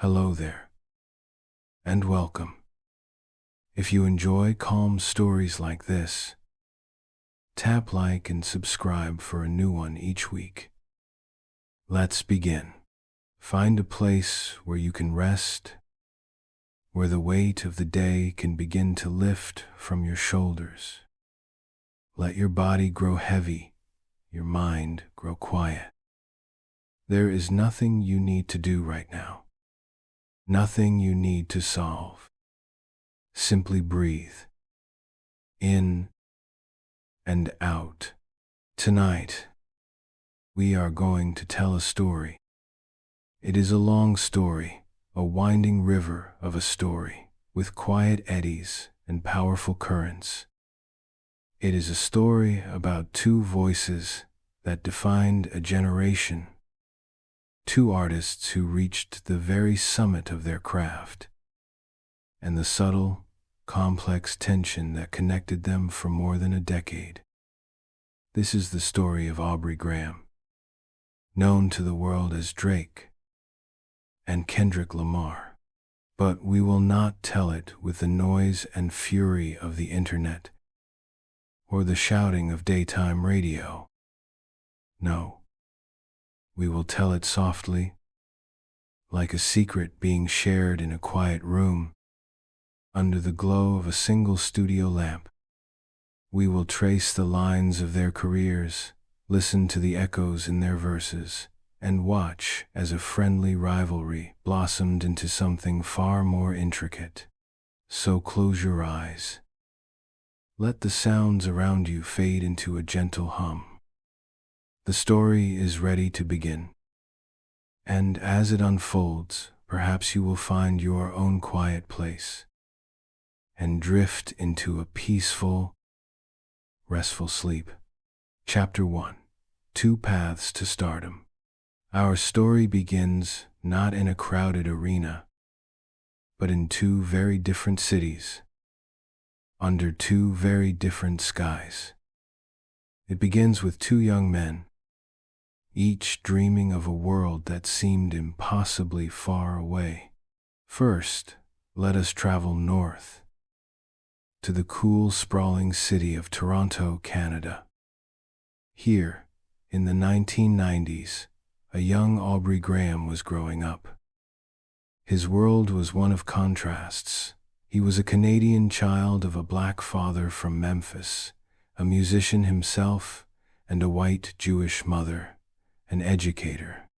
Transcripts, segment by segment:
Hello there, and welcome. If you enjoy calm stories like this, tap like and subscribe for a new one each week. Let's begin. Find a place where you can rest, where the weight of the day can begin to lift from your shoulders. Let your body grow heavy, your mind grow quiet. There is nothing you need to do right now. Nothing you need to solve. Simply breathe. In and out. Tonight, we are going to tell a story. It is a long story, a winding river of a story, with quiet eddies and powerful currents. It is a story about two voices that defined a generation. Two artists who reached the very summit of their craft, and the subtle, complex tension that connected them for more than a decade. This is the story of Aubrey Graham, known to the world as Drake, and Kendrick Lamar. But we will not tell it with the noise and fury of the internet, or the shouting of daytime radio. No. We will tell it softly, like a secret being shared in a quiet room, under the glow of a single studio lamp. We will trace the lines of their careers, listen to the echoes in their verses, and watch as a friendly rivalry blossomed into something far more intricate. So close your eyes. Let the sounds around you fade into a gentle hum. The story is ready to begin. And as it unfolds, perhaps you will find your own quiet place and drift into a peaceful, restful sleep. Chapter 1. Two Paths to Stardom. Our story begins not in a crowded arena, but in two very different cities, under two very different skies. It begins with two young men, each dreaming of a world that seemed impossibly far away. First, let us travel north, to the cool, sprawling city of Toronto, Canada. Here, in the 1990s, a young Aubrey Graham was growing up. His world was one of contrasts. He was a Canadian child of a black father from Memphis, a musician himself, and a white Jewish mother, an educator.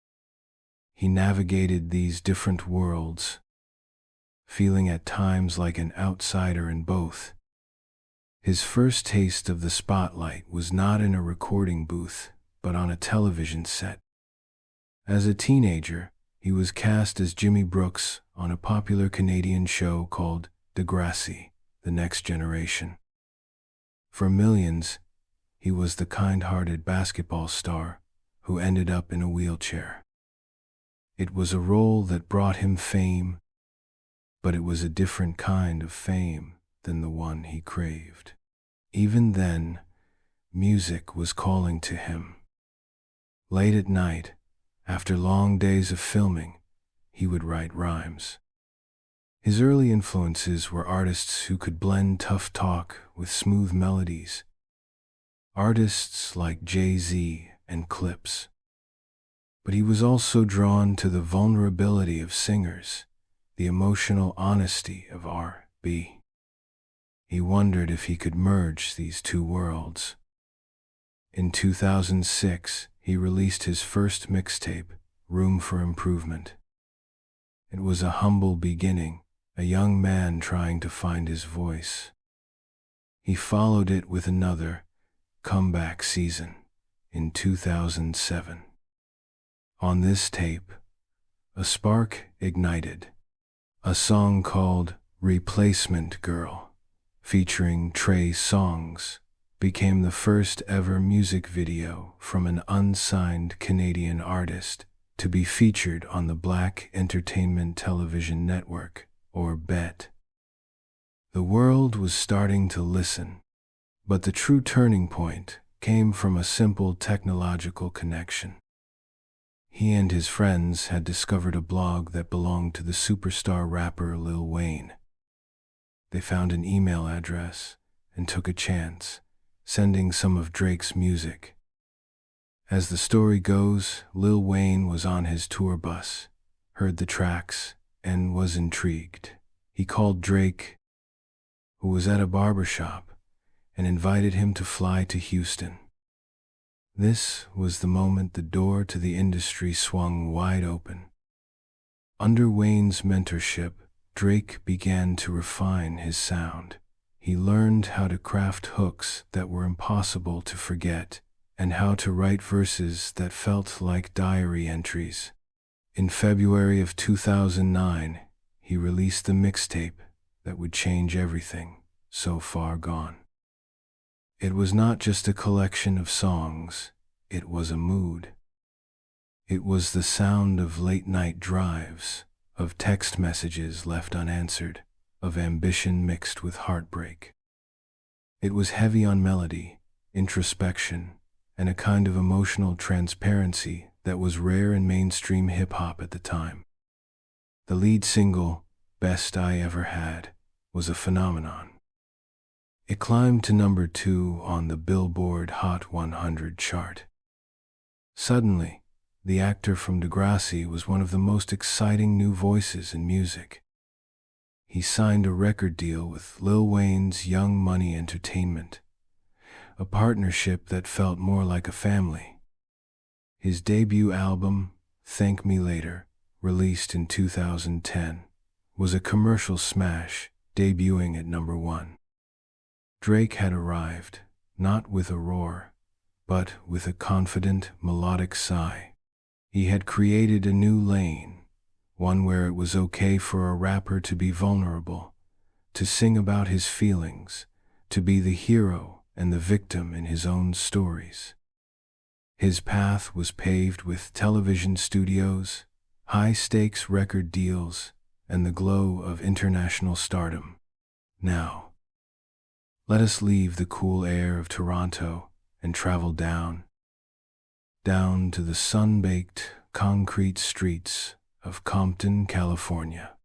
He navigated these different worlds, feeling at times like an outsider in both. His first taste of the spotlight was not in a recording booth, but on a television set. As a teenager, he was cast as Jimmy Brooks on a popular Canadian show called Degrassi, The Next Generation. For millions, he was the kind-hearted basketball star who ended up in a wheelchair. It was a role that brought him fame, but it was a different kind of fame than the one he craved. Even then, music was calling to him. Late at night, after long days of filming, he would write rhymes. His early influences were artists who could blend tough talk with smooth melodies. Artists like Jay-Z and Clips. But he was also drawn to the vulnerability of singers, the emotional honesty of R&B. He wondered if he could merge these two worlds. In 2006, he released his first mixtape, Room for Improvement. It was a humble beginning, a young man trying to find his voice. He followed it with another, Comeback Season, in 2007. On this tape, a spark ignited. A song called Replacement Girl, featuring Trey Songz, became the first ever music video from an unsigned Canadian artist to be featured on the Black Entertainment Television Network, or BET. The world was starting to listen, but the true turning point came from a simple technological connection. He and his friends had discovered a blog that belonged to the superstar rapper Lil Wayne. They found an email address and took a chance, sending some of Drake's music. As the story goes, Lil Wayne was on his tour bus, heard the tracks, and was intrigued. He called Drake, who was at a barbershop, and invited him to fly to Houston. This was the moment the door to the industry swung wide open. Under Wayne's mentorship, Drake began to refine his sound. He learned how to craft hooks that were impossible to forget, and how to write verses that felt like diary entries. In February of 2009, he released the mixtape that would change everything, So Far Gone. It was not just a collection of songs, it was a mood. It was the sound of late-night drives, of text messages left unanswered, of ambition mixed with heartbreak. It was heavy on melody, introspection, and a kind of emotional transparency that was rare in mainstream hip-hop at the time. The lead single, Best I Ever Had, was a phenomenon. It climbed to number 2 on the Billboard Hot 100 chart. Suddenly, the actor from Degrassi was one of the most exciting new voices in music. He signed a record deal with Lil Wayne's Young Money Entertainment, a partnership that felt more like a family. His debut album, Thank Me Later, released in 2010, was a commercial smash, debuting at number 1. Drake had arrived, not with a roar, but with a confident, melodic sigh. He had created a new lane, one where it was okay for a rapper to be vulnerable, to sing about his feelings, to be the hero and the victim in his own stories. His path was paved with television studios, high-stakes record deals, and the glow of international stardom. Now, let us leave the cool air of Toronto and travel down to the sun-baked, concrete streets of Compton, California.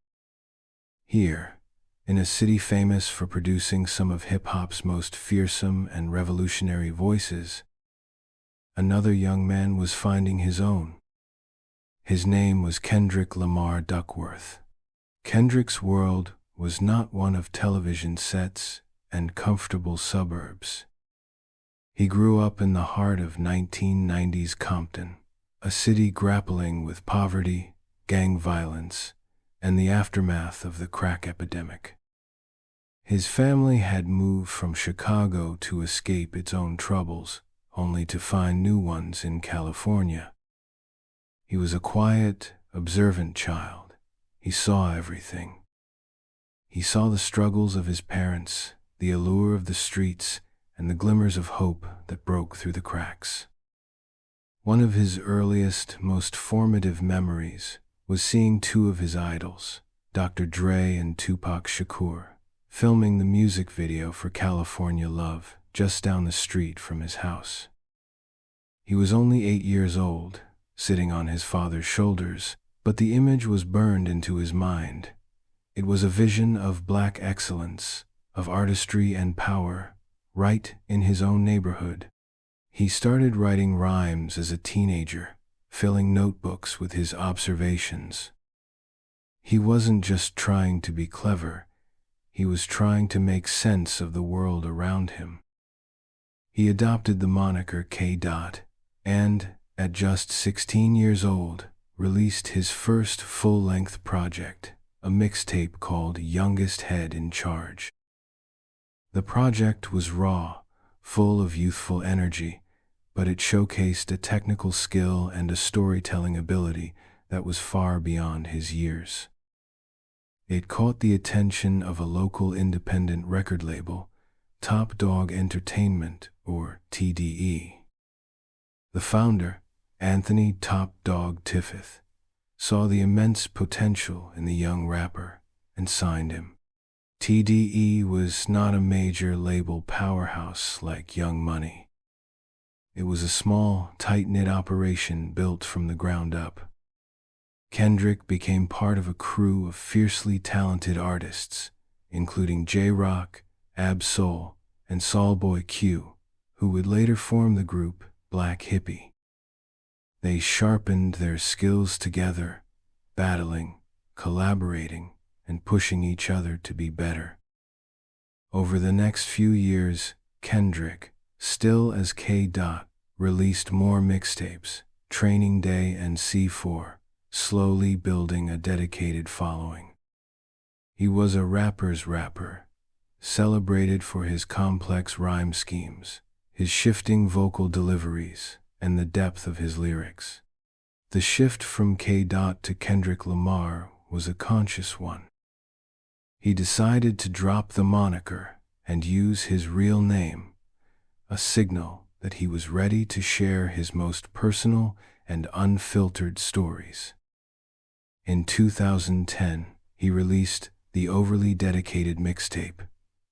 Here, in a city famous for producing some of hip-hop's most fearsome and revolutionary voices, another young man was finding his own. His name was Kendrick Lamar Duckworth. Kendrick's world was not one of television sets and comfortable suburbs. He grew up in the heart of 1990s Compton, a city grappling with poverty, gang violence, and the aftermath of the crack epidemic. His family had moved from Chicago to escape its own troubles, only to find new ones in California. He was a quiet, observant child. He saw everything. He saw the struggles of his parents, the allure of the streets, and the glimmers of hope that broke through the cracks. One of his earliest, most formative memories was seeing two of his idols, Dr. Dre and Tupac Shakur, filming the music video for California Love just down the street from his house. He was only 8 years old, sitting on his father's shoulders, but the image was burned into his mind. It was a vision of black excellence, of artistry and power, right in his own neighborhood. He started writing rhymes as a teenager, filling notebooks with his observations. He wasn't just trying to be clever, he was trying to make sense of the world around him. He adopted the moniker K. and, at just 16 years old, released his first full-length project, a mixtape called Youngest Head in Charge. The project was raw, full of youthful energy, but it showcased a technical skill and a storytelling ability that was far beyond his years. It caught the attention of a local independent record label, Top Dog Entertainment, or TDE. The founder, Anthony Top Dog Tiffith, saw the immense potential in the young rapper and signed him. TDE was not a major label powerhouse like Young Money. It was a small, tight-knit operation built from the ground up. Kendrick became part of a crew of fiercely talented artists, including J-Rock, Ab-Soul, and Soulboy Q, who would later form the group Black Hippie. They sharpened their skills together, battling, collaborating, and pushing each other to be better. Over the next few years, Kendrick, still as K. Dot, released more mixtapes, Training Day and C4, slowly building a dedicated following. He was a rapper's rapper, celebrated for his complex rhyme schemes, his shifting vocal deliveries, and the depth of his lyrics. The shift from K. Dot to Kendrick Lamar was a conscious one. He decided to drop the moniker and use his real name, a signal that he was ready to share his most personal and unfiltered stories. In 2010, he released the overly dedicated mixtape.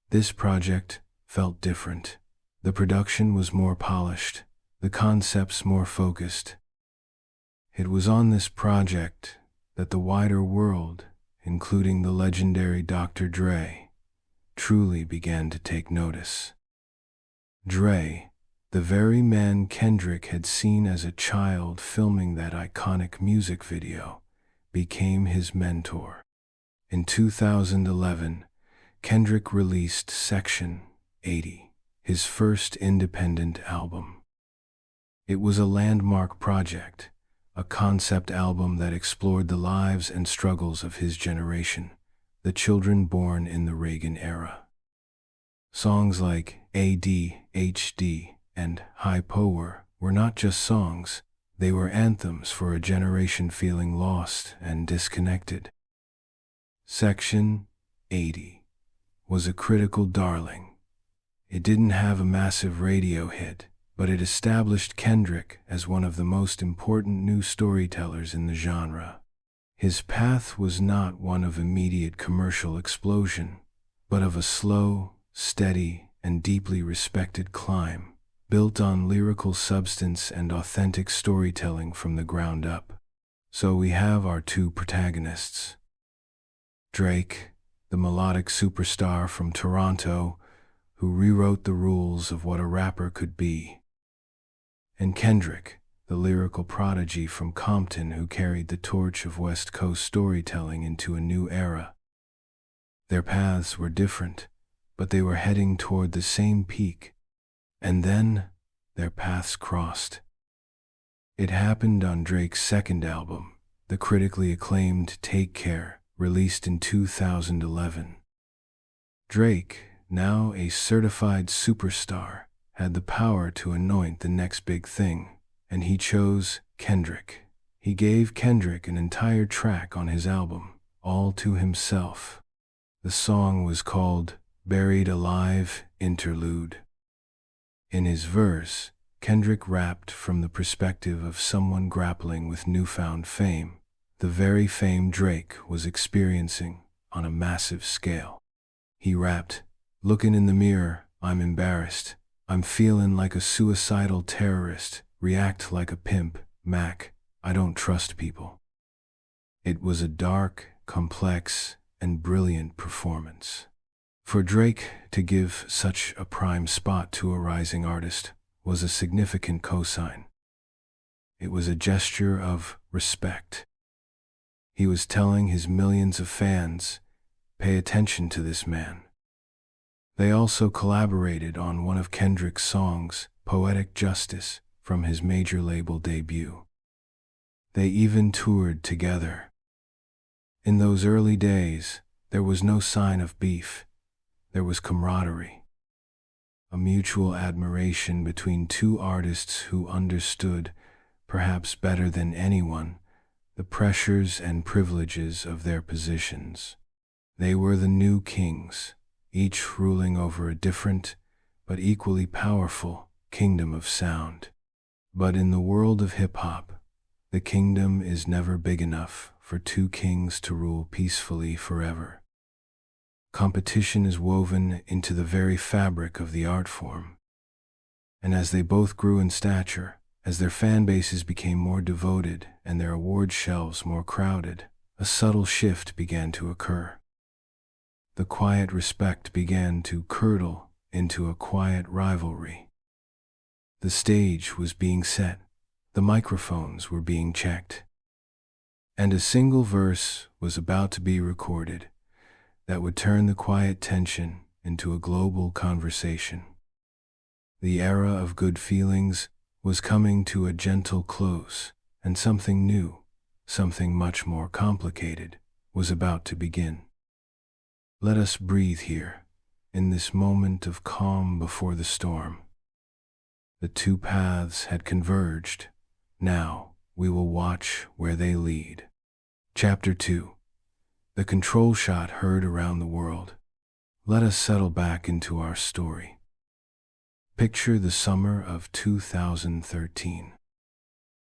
This project felt different. The production was more polished, the concepts more focused. It was on this project that the wider world, including the legendary Dr. Dre, truly began to take notice. Dre, the very man Kendrick had seen as a child filming that iconic music video, became his mentor. In 2011, Kendrick released Section 80, his first independent album. It was a landmark project, a concept album that explored the lives and struggles of his generation, the children born in the Reagan era. Songs like ADHD and High Power were not just songs, they were anthems for a generation feeling lost and disconnected. Section 80 was a critical darling. It didn't have a massive radio hit, but it established Kendrick as one of the most important new storytellers in the genre. His path was not one of immediate commercial explosion, but of a slow, steady, and deeply respected climb, built on lyrical substance and authentic storytelling from the ground up. So we have our two protagonists. Drake, the melodic superstar from Toronto, who rewrote the rules of what a rapper could be. And Kendrick, the lyrical prodigy from Compton who carried the torch of West Coast storytelling into a new era. Their paths were different, but they were heading toward the same peak. And then, their paths crossed. It happened on Drake's second album, the critically acclaimed Take Care, released in 2011. Drake, now a certified superstar, had the power to anoint the next big thing, and he chose Kendrick. He gave Kendrick an entire track on his album, all to himself. The song was called Buried Alive Interlude. In his verse, Kendrick rapped from the perspective of someone grappling with newfound fame, the very fame Drake was experiencing on a massive scale. He rapped, "Looking in the mirror, I'm embarrassed. I'm feeling like a suicidal terrorist, react like a pimp, Mac, I don't trust people." It was a dark, complex, and brilliant performance. For Drake to give such a prime spot to a rising artist was a significant cosign. It was a gesture of respect. He was telling his millions of fans, pay attention to this man. They also collaborated on one of Kendrick's songs, Poetic Justice, from his major label debut. They even toured together. In those early days, there was no sign of beef. There was camaraderie, a mutual admiration between two artists who understood, perhaps better than anyone, the pressures and privileges of their positions. They were the new kings, each ruling over a different, but equally powerful, kingdom of sound. But in the world of hip-hop, the kingdom is never big enough for two kings to rule peacefully forever. Competition is woven into the very fabric of the art form. And as they both grew in stature, as their fan bases became more devoted and their award shelves more crowded, a subtle shift began to occur. The quiet respect began to curdle into a quiet rivalry. The stage was being set, the microphones were being checked, and a single verse was about to be recorded that would turn the quiet tension into a global conversation. The era of good feelings was coming to a gentle close, and something new, something much more complicated, was about to begin. Let us breathe here, in this moment of calm before the storm. The two paths had converged. Now we will watch where they lead. Chapter 2. The control shot heard around the world. Let us settle back into our story. Picture the summer of 2013.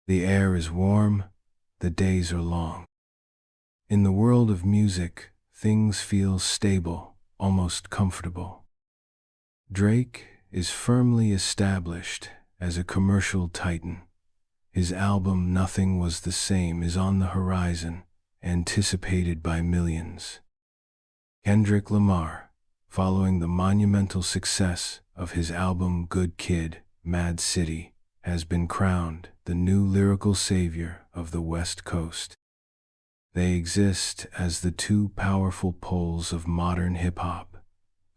The air is warm, the days are long. In the world of music, things feel stable, almost comfortable. Drake is firmly established as a commercial titan. His album Nothing Was the Same is on the horizon, anticipated by millions. Kendrick Lamar, following the monumental success of his album Good Kid, Mad City, has been crowned the new lyrical savior of the West Coast. They exist as the two powerful poles of modern hip-hop,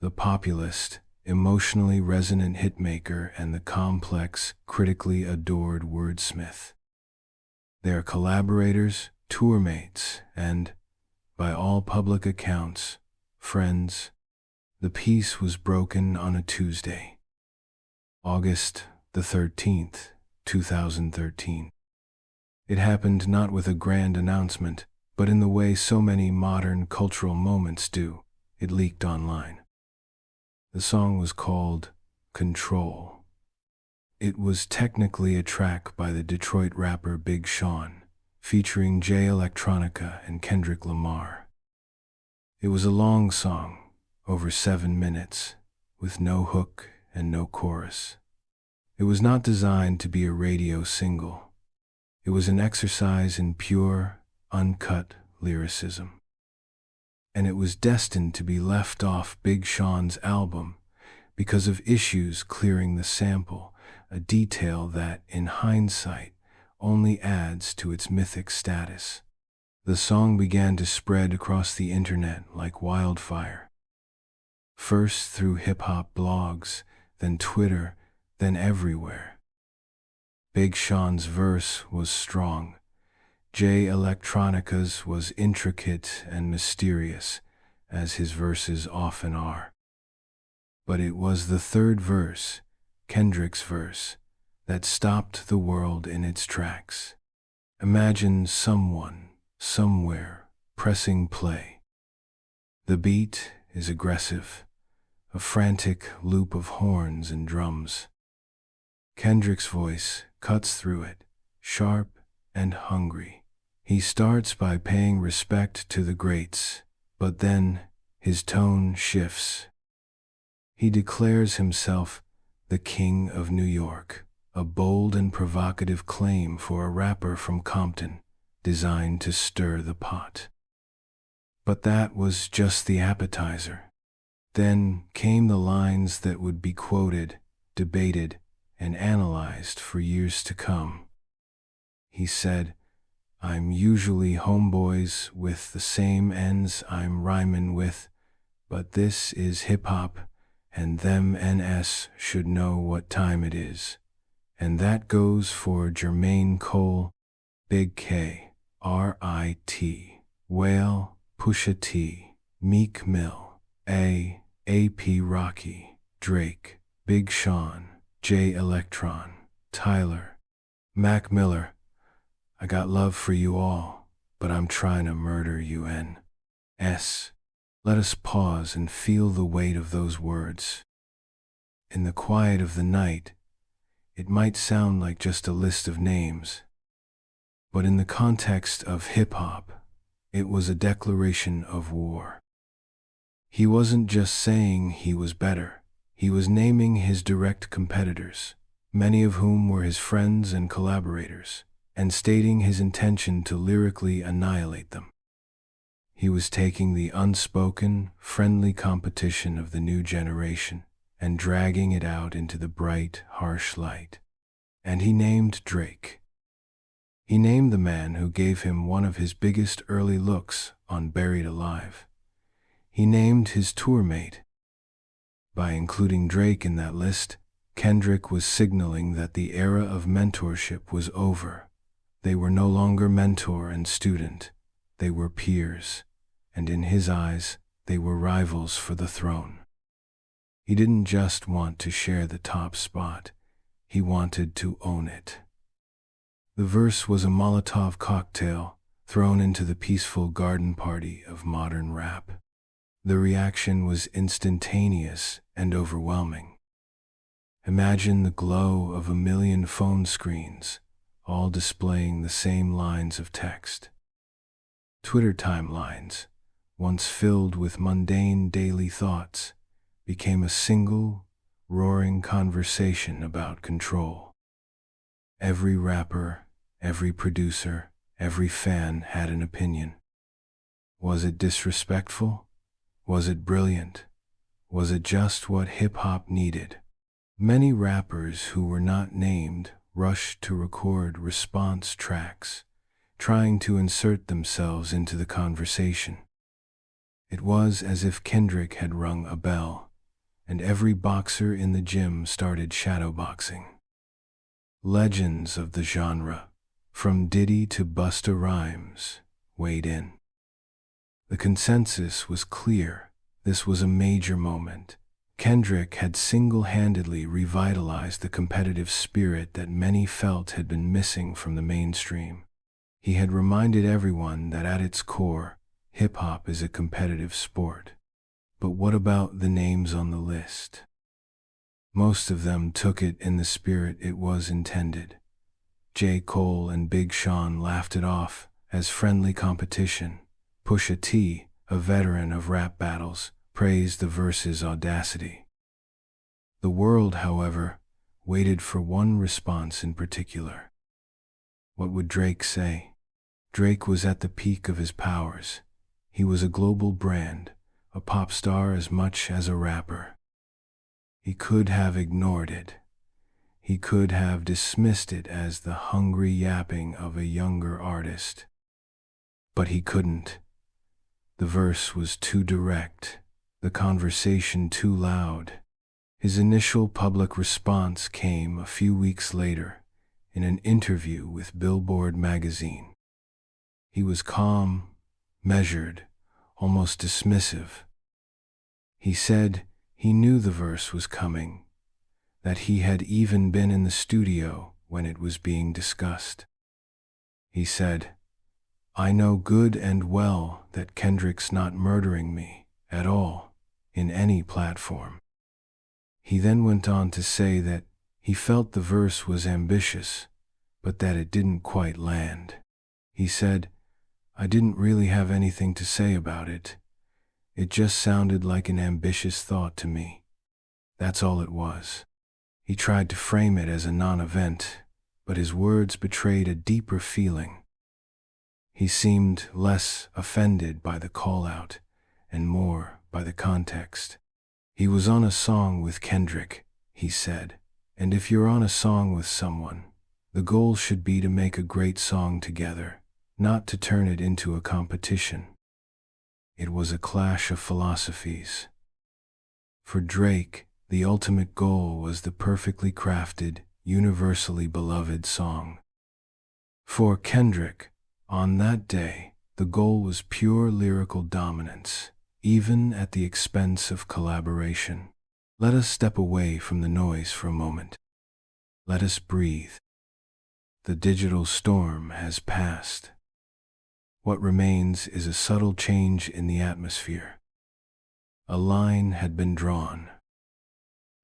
the populist, emotionally resonant hitmaker and the complex, critically adored wordsmith. They are collaborators, tourmates, and, by all public accounts, friends. The peace was broken on a Tuesday, August the 13th, 2013. It happened not with a grand announcement, but in the way so many modern cultural moments do. It leaked online. The song was called Control. It was technically a track by the Detroit rapper Big Sean, featuring Jay Electronica and Kendrick Lamar. It was a long song, over 7 minutes, with no hook and no chorus. It was not designed to be a radio single. It was an exercise in pure, uncut lyricism. And it was destined to be left off Big Sean's album because of issues clearing the sample, a detail that, in hindsight, only adds to its mythic status. The song began to spread across the internet like wildfire. First through hip-hop blogs, then Twitter, then everywhere. Big Sean's verse was strong. Jay Electronica's was intricate and mysterious, as his verses often are. But it was the third verse, Kendrick's verse, that stopped the world in its tracks. Imagine someone, somewhere, pressing play. The beat is aggressive, a frantic loop of horns and drums. Kendrick's voice cuts through it, sharp and hungry. He starts by paying respect to the greats, but then his tone shifts. He declares himself the King of New York, a bold and provocative claim for a rapper from Compton, designed to stir the pot. But that was just the appetizer. Then came the lines that would be quoted, debated, and analyzed for years to come. He said, "I'm usually homeboys with the same ends I'm rhyming with, but this is hip-hop, and them NS should know what time it is. And that goes for Jermaine Cole, Big K, R.I.T., Whale, Pusha T, Meek Mill, A.P. Rocky, Drake, Big Sean, Jay Electron, Tyler, Mac Miller. I got love for you all, but I'm trying to murder you N.S." Let us pause and feel the weight of those words. In the quiet of the night, it might sound like just a list of names, but in the context of hip-hop, it was a declaration of war. He wasn't just saying he was better, He was naming his direct competitors, many of whom were his friends and collaborators, and stating his intention to lyrically annihilate them. He was taking the unspoken, friendly competition of the new generation and dragging it out into the bright, harsh light. And he named Drake. He named the man who gave him one of his biggest early looks on Buried Alive. He named his tour mate. By including Drake in that list, Kendrick was signaling that the era of mentorship was over. They were no longer mentor and student. They were peers, and in his eyes, they were rivals for the throne. He didn't just want to share the top spot. He wanted to own it. The verse was a Molotov cocktail thrown into the peaceful garden party of modern rap. The reaction was instantaneous and overwhelming. Imagine the glow of 1,000,000 phone screens, all displaying the same lines of text. Twitter timelines, once filled with mundane daily thoughts, became a single, roaring conversation about control. Every rapper, every producer, every fan had an opinion. Was it disrespectful? Was it brilliant? Was it just what hip-hop needed? Many rappers who were not named rushed to record response tracks, trying to insert themselves into the conversation. It was as if Kendrick had rung a bell, and every boxer in the gym started shadowboxing. Legends of the genre, from Diddy to Busta Rhymes, weighed in. The consensus was clear. This was a major moment. Kendrick had single-handedly revitalized the competitive spirit that many felt had been missing from the mainstream. He had reminded everyone that at its core, hip-hop is a competitive sport. But what about the names on the list? Most of them took it in the spirit it was intended. J. Cole and Big Sean laughed it off as friendly competition. Pusha T, a veteran of rap battles, praised the verse's audacity. The world, however, waited for one response in particular. What would Drake say? Drake was at the peak of his powers. He was a global brand, a pop star as much as a rapper. He could have ignored it. He could have dismissed it as the hungry yapping of a younger artist. But he couldn't. The verse was too direct, the conversation too loud. His initial public response came a few weeks later in an interview with Billboard magazine. He was calm, measured, almost dismissive. He said he knew the verse was coming, that he had even been in the studio when it was being discussed. He said, "I know good and well that Kendrick's not murdering me at all, in any platform." He then went on to say that he felt the verse was ambitious, but that it didn't quite land. He said, "I didn't really have anything to say about it. It just sounded like an ambitious thought to me. That's all it was." He tried to frame it as a non-event, but his words betrayed a deeper feeling. He seemed less offended by the call-out and more by the context. He was on a song with Kendrick, he said, and if you're on a song with someone, the goal should be to make a great song together, not to turn it into a competition. It was a clash of philosophies. For Drake, the ultimate goal was the perfectly crafted, universally beloved song. For Kendrick, on that day, the goal was pure lyrical dominance, even at the expense of collaboration. Let us step away from the noise for a moment. Let us breathe. The digital storm has passed. What remains is a subtle change in the atmosphere. A line had been drawn.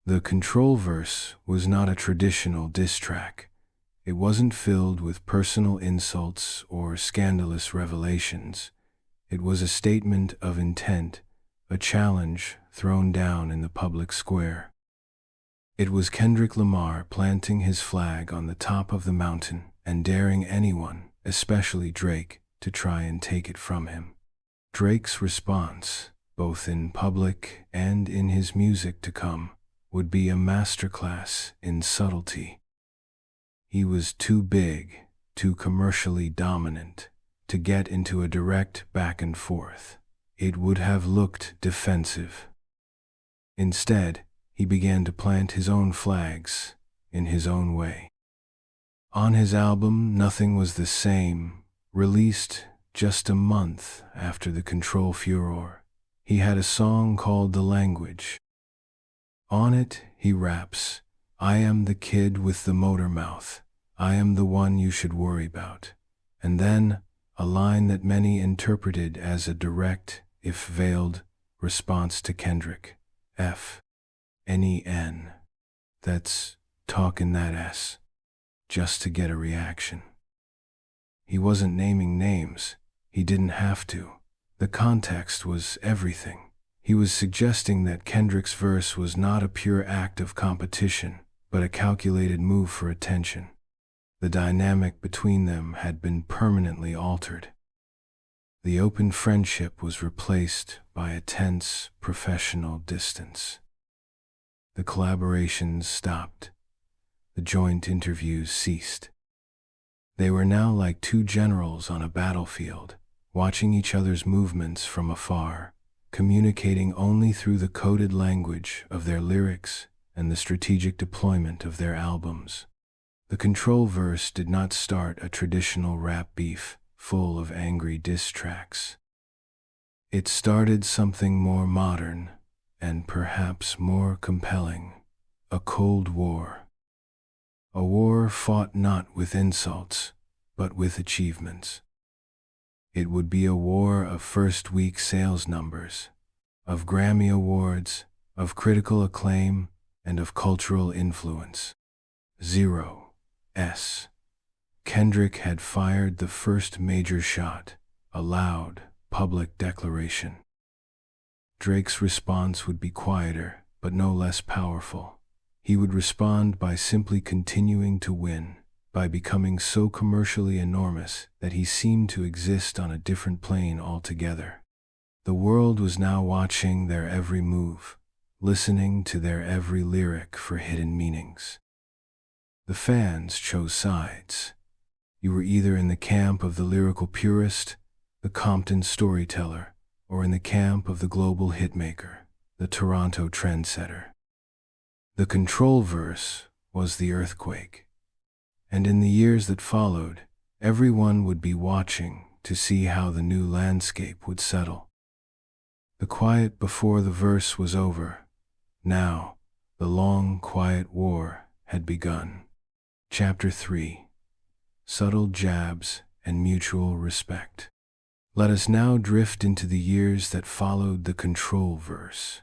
The control verse was not a traditional diss track. It wasn't filled with personal insults or scandalous revelations. It was a statement of intent, a challenge thrown down in the public square. It was Kendrick Lamar planting his flag on the top of the mountain and daring anyone, especially Drake, to try and take it from him. Drake's response, both in public and in his music to come, would be a masterclass in subtlety. He was too big, too commercially dominant, to get into a direct back and forth. It would have looked defensive. Instead, he began to plant his own flags in his own way. On his album Nothing Was the Same, released just a month after the Control furor, he had a song called The Language. On it, he raps, "I am the kid with the motor mouth. I am the one you should worry about." And then, a line that many interpreted as a direct, if veiled, response to Kendrick. F-N-E-N. That's talking that ass. Just to get a reaction. He wasn't naming names. He didn't have to. The context was everything. He was suggesting that Kendrick's verse was not a pure act of competition, but a calculated move for attention. The dynamic between them had been permanently altered. The open friendship was replaced by a tense, professional distance. The collaborations stopped. The joint interviews ceased. They were now like two generals on a battlefield, watching each other's movements from afar, communicating only through the coded language of their lyrics and the strategic deployment of their albums. The Control verse did not start a traditional rap beef full of angry diss tracks. It started something more modern and perhaps more compelling, a Cold War. A war fought not with insults, but with achievements. It would be a war of first-week sales numbers, of Grammy Awards, of critical acclaim, and of cultural influence. 0S. Kendrick had fired the first major shot, a loud, public declaration. Drake's response would be quieter, but no less powerful. He would respond by simply continuing to win, by becoming so commercially enormous that he seemed to exist on a different plane altogether. The world was now watching their every move, listening to their every lyric for hidden meanings. The fans chose sides. You were either in the camp of the lyrical purist, the Compton storyteller, or in the camp of the global hitmaker, the Toronto trendsetter. The Control verse was the earthquake. And in the years that followed, everyone would be watching to see how the new landscape would settle. The quiet before the verse was over. Now, the long, quiet war had begun. Chapter 3. Subtle Jabs and Mutual Respect. Let us now drift into the years that followed the Control verse.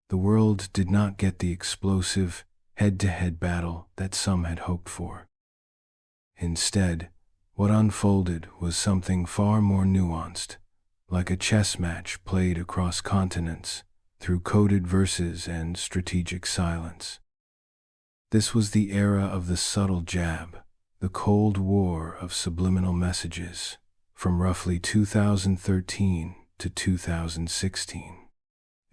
The world did not get the explosive, head-to-head battle that some had hoped for. Instead, what unfolded was something far more nuanced, like a chess match played across continents, through coded verses and strategic silence. This was the era of the subtle jab, the Cold War of subliminal messages, from roughly 2013 to 2016.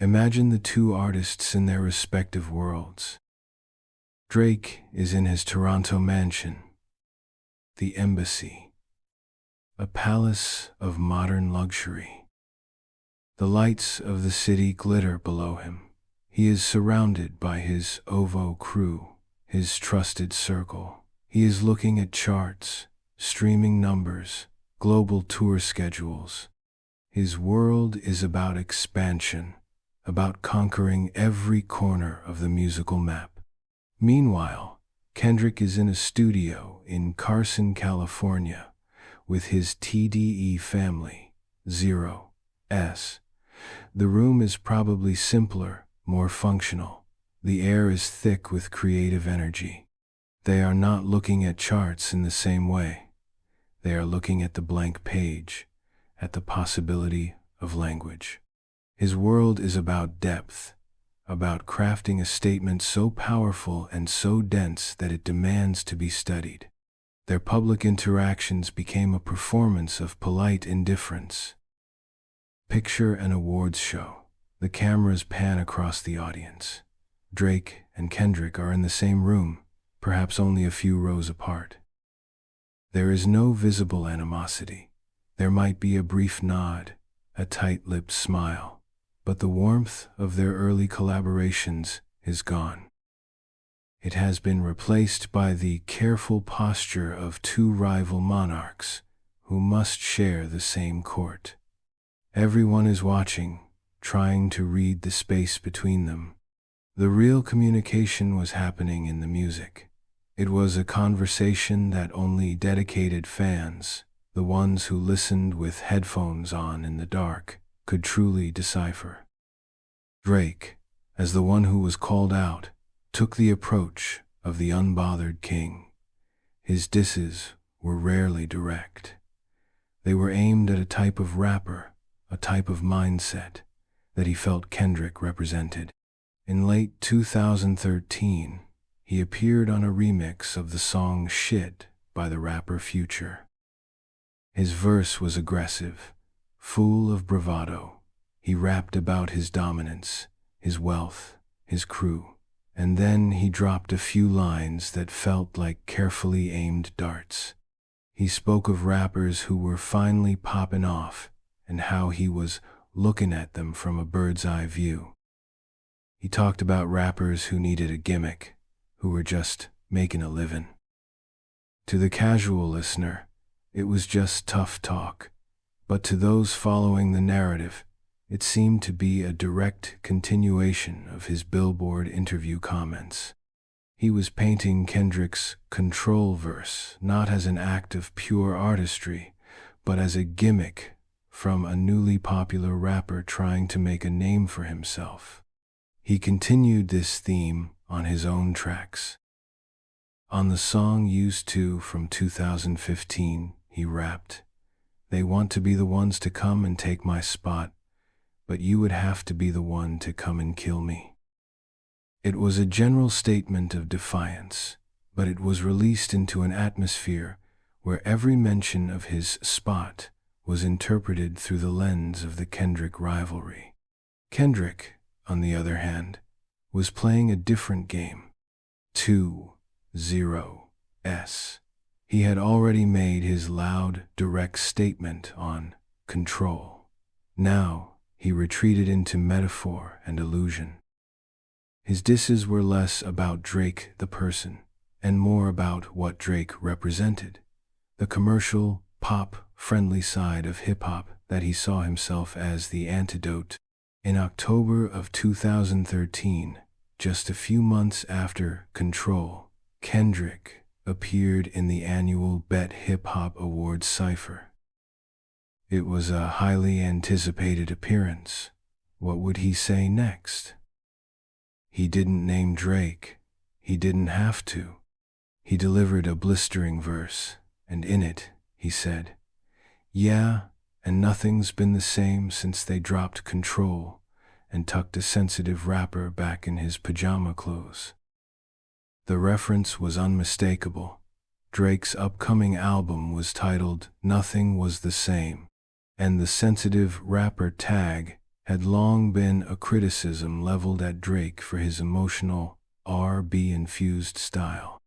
Imagine the two artists in their respective worlds. Drake is in his Toronto mansion, the Embassy, a palace of modern luxury. The lights of the city glitter below him. He is surrounded by his OVO crew, his trusted circle. He is looking at charts, streaming numbers, global tour schedules. His world is about expansion, about conquering every corner of the musical map. Meanwhile, Kendrick is in a studio in Carson, California, with his TDE family, 0S. The room is probably simpler, more functional. The air is thick with creative energy. They are not looking at charts in the same way. They are looking at the blank page, at the possibility of language. His world is about depth, about crafting a statement so powerful and so dense that it demands to be studied. Their public interactions became a performance of polite indifference. Picture an awards show. The cameras pan across the audience. Drake and Kendrick are in the same room, perhaps only a few rows apart. There is no visible animosity. There might be a brief nod, a tight-lipped smile, but the warmth of their early collaborations is gone. It has been replaced by the careful posture of two rival monarchs who must share the same court. Everyone is watching, trying to read the space between them. The real communication was happening in the music. It was a conversation that only dedicated fans, the ones who listened with headphones on in the dark, could truly decipher. Drake, as the one who was called out, took the approach of the unbothered king. His disses were rarely direct. They were aimed at a type of rapper, a type of mindset that he felt Kendrick represented. In late 2013, he appeared on a remix of the song Shit by the rapper Future. His verse was aggressive, full of bravado. He rapped about his dominance, his wealth, his crew. And then he dropped a few lines that felt like carefully aimed darts. He spoke of rappers who were finally popping off and how he was looking at them from a bird's eye view. He talked about rappers who needed a gimmick, who were just making a living. To the casual listener, it was just tough talk, but to those following the narrative, it seemed to be a direct continuation of his Billboard interview comments. He was painting Kendrick's Control verse not as an act of pure artistry, but as a gimmick from a newly popular rapper trying to make a name for himself. He continued this theme on his own tracks. On the song Used To from 2015, he rapped, "They want to be the ones to come and take my spot, but you would have to be the one to come and kill me." It was a general statement of defiance, but it was released into an atmosphere where every mention of his spot was interpreted through the lens of the Kendrick rivalry. Kendrick, on the other hand, was playing a different game. 2-0-S. He had already made his loud, direct statement on Control. Now, he retreated into metaphor and illusion. His disses were less about Drake the person, and more about what Drake represented, the commercial, pop-friendly side of hip-hop that he saw himself as the antidote. In October of 2013, just a few months after Control, Kendrick appeared in the annual Bet Hip Hop Awards cypher. It was a highly anticipated appearance. What would he say next? He didn't name Drake. He didn't have to. He delivered a blistering verse, and in it, he said, "Yeah, and nothing's been the same since they dropped Control and tucked a sensitive rapper back in his pajama clothes." The reference was unmistakable. Drake's upcoming album was titled Nothing Was the Same, and the sensitive rapper tag had long been a criticism leveled at Drake for his emotional, R&B-infused style.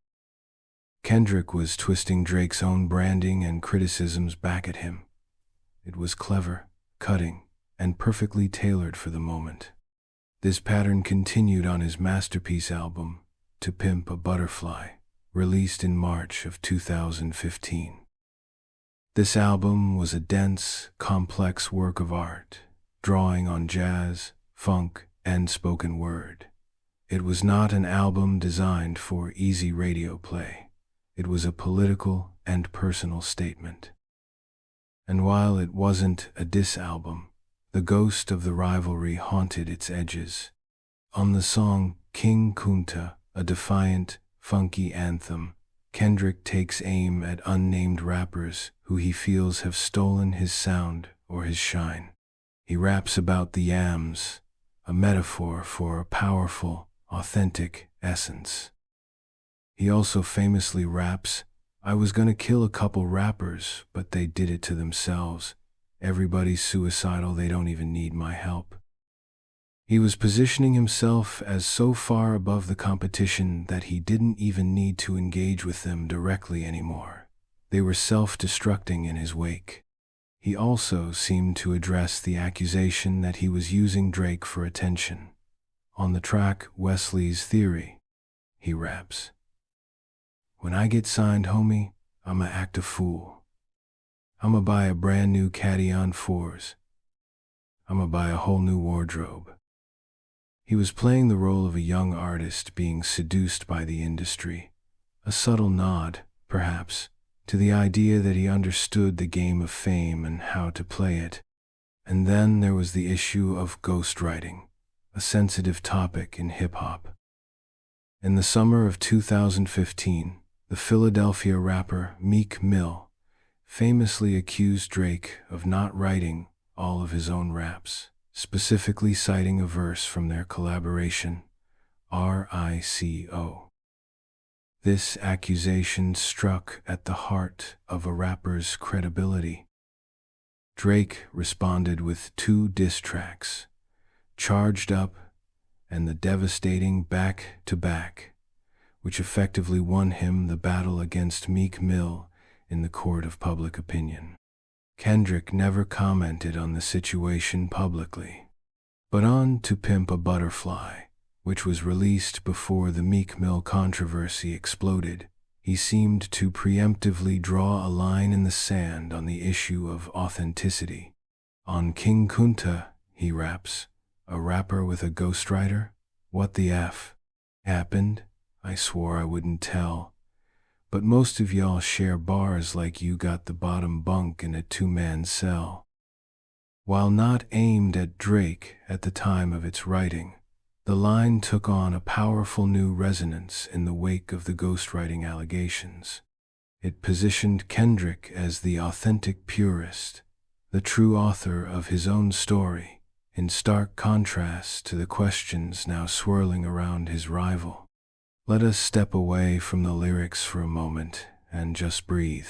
Kendrick was twisting Drake's own branding and criticisms back at him. It was clever, cutting, and perfectly tailored for the moment. This pattern continued on his masterpiece album, To Pimp a Butterfly, released in March of 2015. This album was a dense, complex work of art, drawing on jazz, funk, and spoken word. It was not an album designed for easy radio play. It was a political and personal statement. And while it wasn't a diss album, the ghost of the rivalry haunted its edges. On the song King Kunta, a defiant, funky anthem, Kendrick takes aim at unnamed rappers who he feels have stolen his sound or his shine. He raps about the yams, a metaphor for a powerful, authentic essence. He also famously raps, "I was gonna kill a couple rappers, but they did it to themselves. Everybody's suicidal, they don't even need my help." He was positioning himself as so far above the competition that he didn't even need to engage with them directly anymore. They were self-destructing in his wake. He also seemed to address the accusation that he was using Drake for attention. On the track Wesley's Theory, he raps, "When I get signed, homie, I'ma act a fool. I'ma buy a brand new caddy on fours. I'ma buy a whole new wardrobe." He was playing the role of a young artist being seduced by the industry, a subtle nod, perhaps, to the idea that he understood the game of fame and how to play it. And then there was the issue of ghostwriting, a sensitive topic in hip-hop. In the summer of 2015, the Philadelphia rapper Meek Mill famously accused Drake of not writing all of his own raps, specifically citing a verse from their collaboration, RICO. This accusation struck at the heart of a rapper's credibility. Drake responded with 2 diss tracks, Charged Up and the devastating Back to Back, which effectively won him the battle against Meek Mill in the court of public opinion. Kendrick never commented on the situation publicly. But on To Pimp a Butterfly, which was released before the Meek Mill controversy exploded, he seemed to preemptively draw a line in the sand on the issue of authenticity. On King Kunta, he raps, "A rapper with a ghostwriter? What the F happened? I swore I wouldn't tell. But most of y'all share bars like you got the bottom bunk in a 2-man cell." While not aimed at Drake at the time of its writing, the line took on a powerful new resonance in the wake of the ghostwriting allegations. It positioned Kendrick as the authentic purist, the true author of his own story, in stark contrast to the questions now swirling around his rival. Let us step away from the lyrics for a moment and just breathe.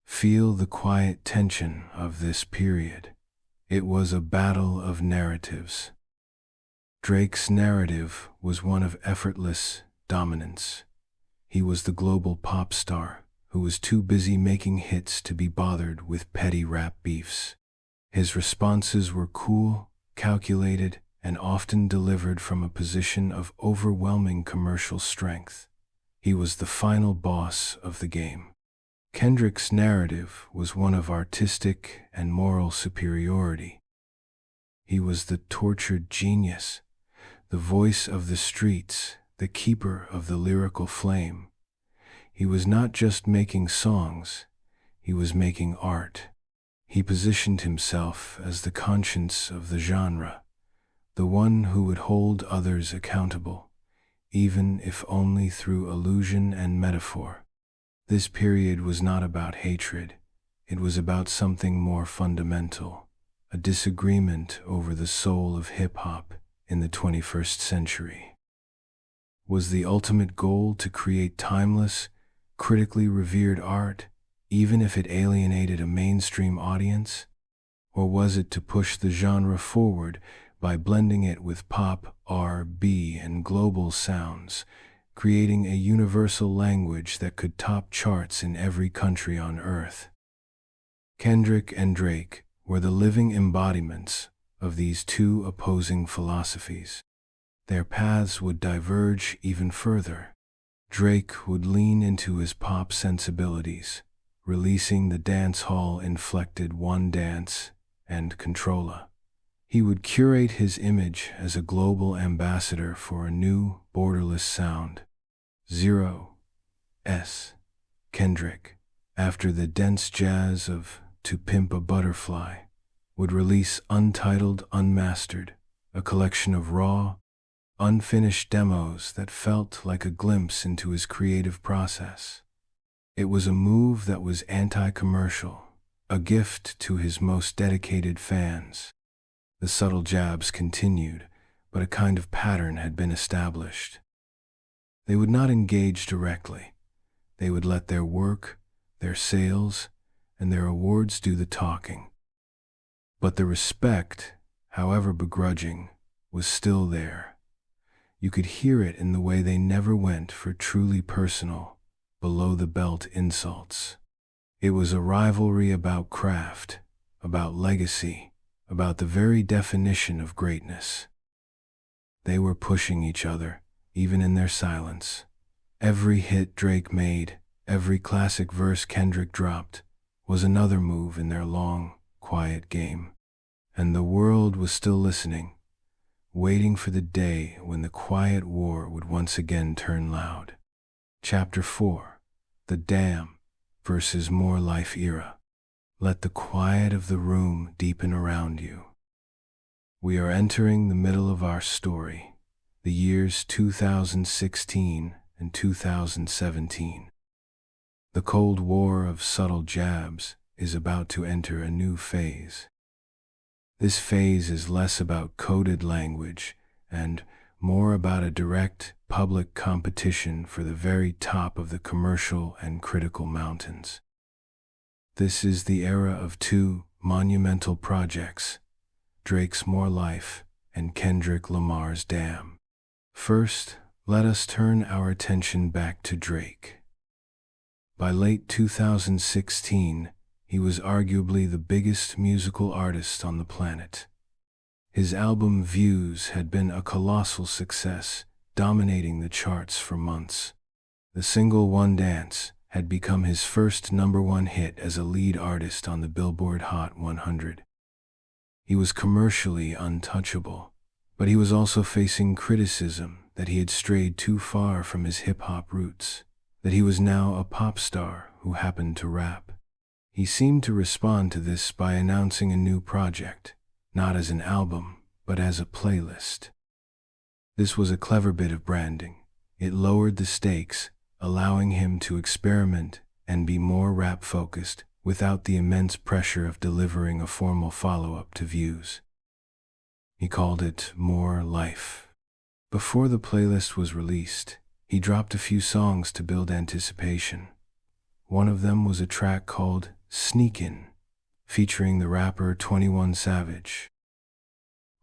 Feel the quiet tension of this period. It was a battle of narratives. Drake's narrative was one of effortless dominance. He was the global pop star who was too busy making hits to be bothered with petty rap beefs. His responses were cool, calculated, and often delivered from a position of overwhelming commercial strength. He was the final boss of the game. Kendrick's narrative was one of artistic and moral superiority. He was the tortured genius, the voice of the streets, the keeper of the lyrical flame. He was not just making songs, he was making art. He positioned himself as the conscience of the genre, the one who would hold others accountable, even if only through allusion and metaphor. This period was not about hatred, it was about something more fundamental, a disagreement over the soul of hip-hop in the 21st century. Was the ultimate goal to create timeless, critically revered art, even if it alienated a mainstream audience? Or was it to push the genre forward by blending it with pop, R&B, and global sounds, creating a universal language that could top charts in every country on earth? Kendrick and Drake were the living embodiments of these 2 opposing philosophies. Their paths would diverge even further. Drake would lean into his pop sensibilities, releasing the dancehall-inflected One Dance and Controlla. He would curate his image as a global ambassador for a new, borderless sound. 0S. Kendrick, after the dense jazz of To Pimp a Butterfly, would release Untitled Unmastered, a collection of raw, unfinished demos that felt like a glimpse into his creative process. It was a move that was anti-commercial, a gift to his most dedicated fans. The subtle jabs continued, but a kind of pattern had been established. They would not engage directly. They would let their work, their sales, and their awards do the talking. But the respect, however begrudging, was still there. You could hear it in the way they never went for truly personal, below-the-belt insults. It was a rivalry about craft, about legacy, about the very definition of greatness. They were pushing each other, even in their silence. Every hit Drake made, every classic verse Kendrick dropped, was another move in their long, quiet game. And the world was still listening, waiting for the day when the quiet war would once again turn loud. Chapter 4. The Damn versus More Life Era. Let the quiet of the room deepen around you. We are entering the middle of our story, the years 2016 and 2017. The Cold War of subtle jabs is about to enter a new phase. This phase is less about coded language and more about a direct, public competition for the very top of the commercial and critical mountains. This is the era of two monumental projects, Drake's More Life and Kendrick Lamar's Damn. First, let us turn our attention back to Drake. By late 2016, he was arguably the biggest musical artist on the planet. His album Views had been a colossal success, dominating the charts for months. The single One Dance had become his first #1 hit as a lead artist on the Billboard Hot 100. He was commercially untouchable, but he was also facing criticism that he had strayed too far from his hip-hop roots, that he was now a pop star who happened to rap. He seemed to respond to this by announcing a new project, not as an album, but as a playlist. This was a clever bit of branding. It lowered the stakes, allowing him to experiment and be more rap-focused without the immense pressure of delivering a formal follow-up to Views. He called it More Life. Before the playlist was released, he dropped a few songs to build anticipation. One of them was a track called Sneakin', featuring the rapper 21 Savage.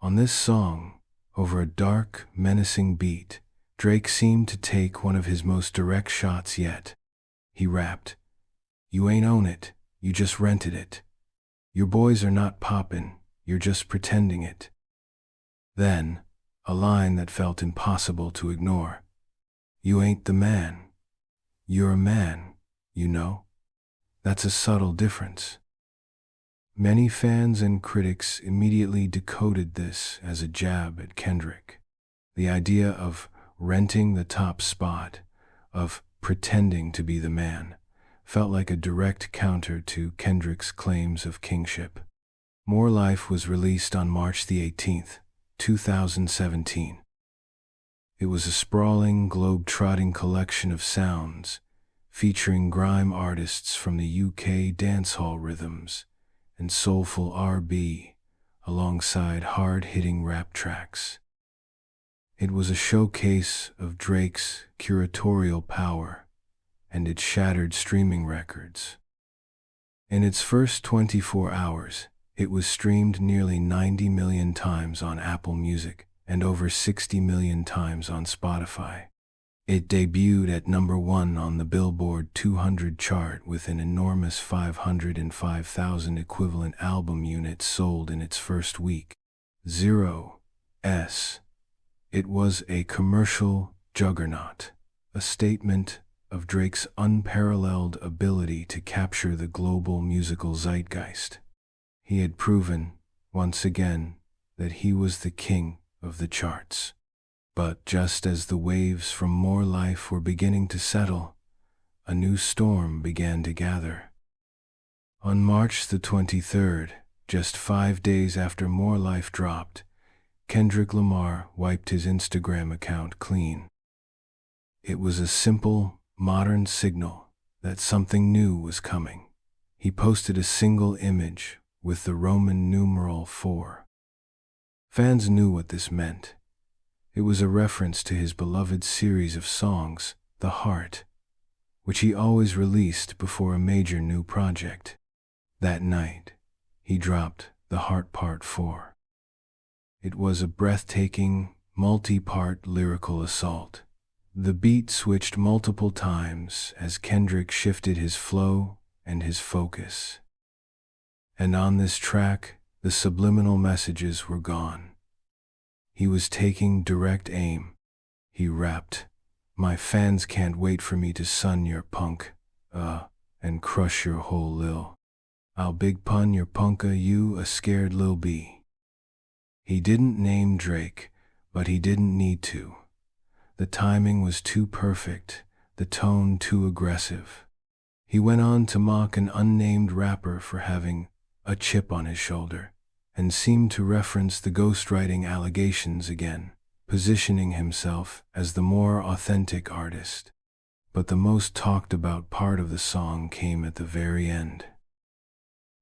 On this song, over a dark, menacing beat, Drake seemed to take one of his most direct shots yet. He rapped, "You ain't own it, you just rented it. Your boys are not poppin', you're just pretending it." Then, a line that felt impossible to ignore. "You ain't the man. You're a man, you know. That's a subtle difference." Many fans and critics immediately decoded this as a jab at Kendrick. The idea of renting the top spot, of pretending to be the man, felt like a direct counter to Kendrick's claims of kingship. More Life was released on March the 18th, 2017. It was a sprawling, globe-trotting collection of sounds, featuring grime artists from the UK dancehall rhythms and soulful R&B, alongside hard-hitting rap tracks. It was a showcase of Drake's curatorial power, and it shattered streaming records. In its first 24 hours, it was streamed nearly 90 million times on Apple Music and over 60 million times on Spotify. It debuted at #1 on the Billboard 200 chart with an enormous 505,000 equivalent album units sold in its first week. It was a commercial juggernaut, a statement of Drake's unparalleled ability to capture the global musical zeitgeist. He had proven, once again, that he was the king of the charts. But just as the waves from More Life were beginning to settle, a new storm began to gather. On March the 23rd, just 5 days after More Life dropped, Kendrick Lamar wiped his Instagram account clean. It was a simple, modern signal that something new was coming. He posted a single image with the Roman numeral 4. Fans knew what this meant. It was a reference to his beloved series of songs, The Heart, which he always released before a major new project. That night, he dropped The Heart Part 4. It was a breathtaking, multi-part lyrical assault. The beat switched multiple times as Kendrick shifted his flow and his focus. And on this track, the subliminal messages were gone. He was taking direct aim. He rapped, "My fans can't wait for me to sun your punk, and crush your whole lil. I'll big pun your punka, you a scared lil b." He didn't name Drake, but he didn't need to. The timing was too perfect, the tone too aggressive. He went on to mock an unnamed rapper for having a chip on his shoulder, and seemed to reference the ghostwriting allegations again, positioning himself as the more authentic artist. But the most talked about part of the song came at the very end.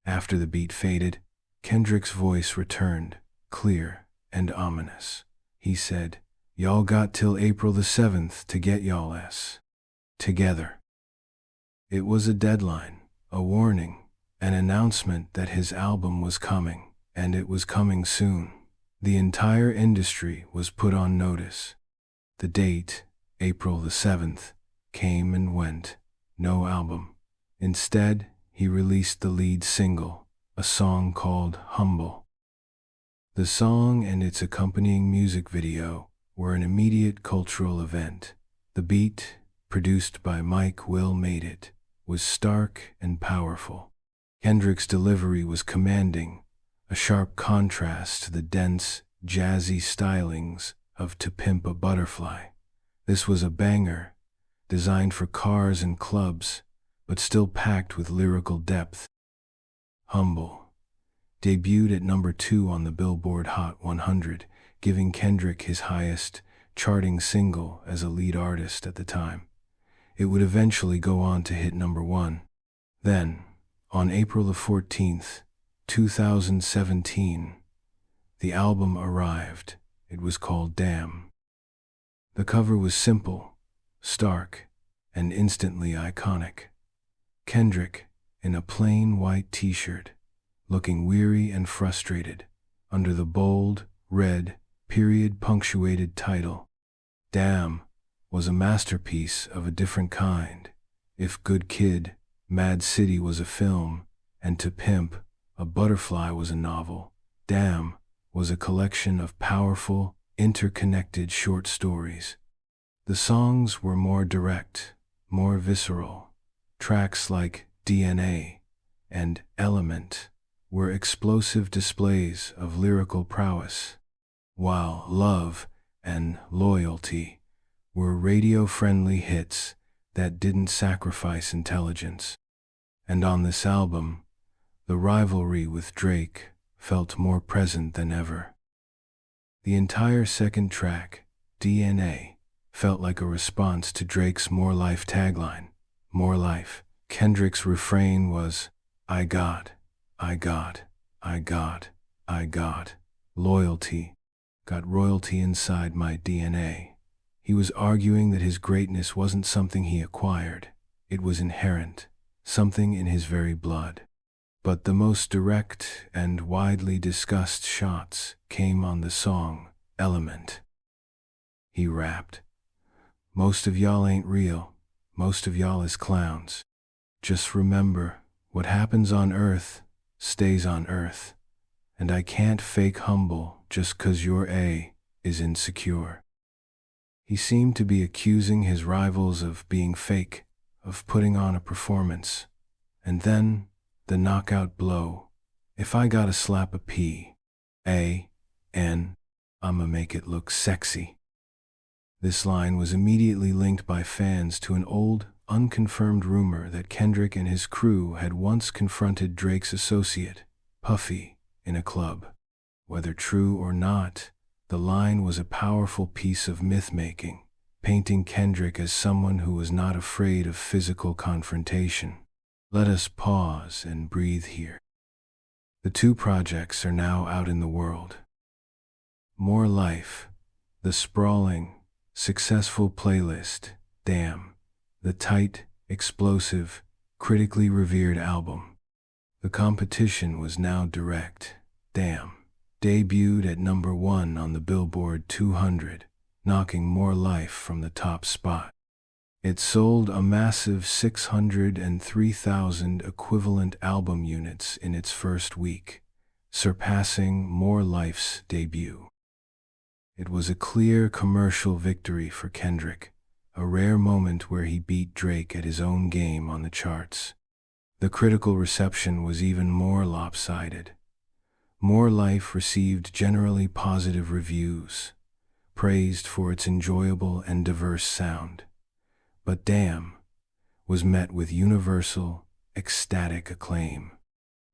After the beat faded, Kendrick's voice returned, clear and ominous. He said, "Y'all got till April the 7th to get y'all ass together." It was a deadline, a warning, an announcement that his album was coming, and it was coming soon. The entire industry was put on notice. The date, April the 7th, came and went. No album. Instead, he released the lead single, a song called Humble. The song and its accompanying music video were an immediate cultural event. The beat, produced by Mike Will Made It, was stark and powerful. Kendrick's delivery was commanding, a sharp contrast to the dense, jazzy stylings of To Pimp a Butterfly. This was a banger, designed for cars and clubs, but still packed with lyrical depth. Humble debuted at number 2 on the Billboard Hot 100, giving Kendrick his highest charting single as a lead artist at the time. It would eventually go on to hit number 1. Then, on April the 14th, 2017, the album arrived. It was called Damn. The cover was simple, stark, and instantly iconic. Kendrick, in a plain white t-shirt, looking weary and frustrated, under the bold, red, period-punctuated title. Damn was a masterpiece of a different kind. If Good Kid, Mad City was a film, and To Pimp a Butterfly was a novel, Damn was a collection of powerful, interconnected short stories. The songs were more direct, more visceral. Tracks like DNA and Element were explosive displays of lyrical prowess, while Love and Loyalty were radio-friendly hits that didn't sacrifice intelligence. And on this album, the rivalry with Drake felt more present than ever. The entire second track, DNA, felt like a response to Drake's More Life tagline. More life. Kendrick's refrain was, I got loyalty, got royalty inside my DNA. He was arguing that his greatness wasn't something he acquired. It was inherent, something in his very blood. But the most direct and widely discussed shots came on the song, Element. He rapped, "Most of y'all ain't real, most of y'all is clowns. Just remember, what happens on Earth stays on Earth, and I can't fake humble just 'cause your A is insecure." He seemed to be accusing his rivals of being fake, of putting on a performance. And then, the knockout blow, "If I gotta slap a P, A, N, I'ma make it look sexy." This line was immediately linked by fans to an old, unconfirmed rumor that Kendrick and his crew had once confronted Drake's associate, Puffy, in a club. Whether true or not, the line was a powerful piece of myth-making, painting Kendrick as someone who was not afraid of physical confrontation. Let us pause and breathe here. The two projects are now out in the world. More Life, the sprawling, successful playlist, Damn, the tight, explosive, critically revered album. The competition was now direct. Damn debuted at number 1 on the Billboard 200, knocking More Life from the top spot. It sold a massive 603,000 equivalent album units in its first week, surpassing More Life's debut. It was a clear commercial victory for Kendrick, a rare moment where he beat Drake at his own game on the charts. The critical reception was even more lopsided. More Life received generally positive reviews, praised for its enjoyable and diverse sound. But Damn was met with universal, ecstatic acclaim.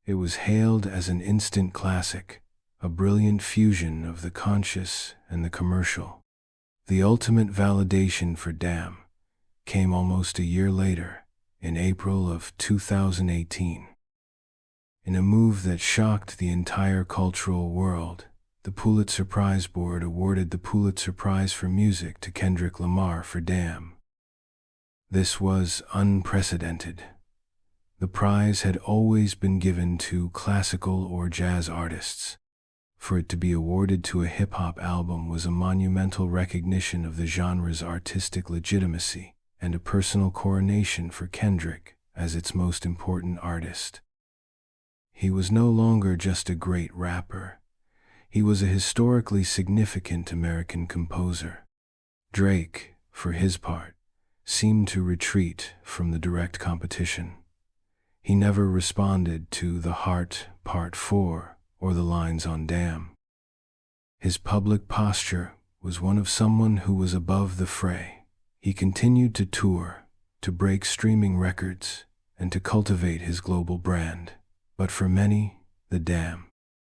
It was hailed as an instant classic, a brilliant fusion of the conscious and the commercial. The ultimate validation for Damn came almost a year later, in April of 2018. In a move that shocked the entire cultural world, the Pulitzer Prize Board awarded the Pulitzer Prize for Music to Kendrick Lamar for Damn. This was unprecedented. The prize had always been given to classical or jazz artists. For it to be awarded to a hip-hop album was a monumental recognition of the genre's artistic legitimacy and a personal coronation for Kendrick as its most important artist. He was no longer just a great rapper. He was a historically significant American composer. Drake, for his part, seemed to retreat from the direct competition. He never responded to The Heart, Part 4, or the lines on Damn. His public posture was one of someone who was above the fray. He continued to tour, to break streaming records, and to cultivate his global brand. But for many, the Damn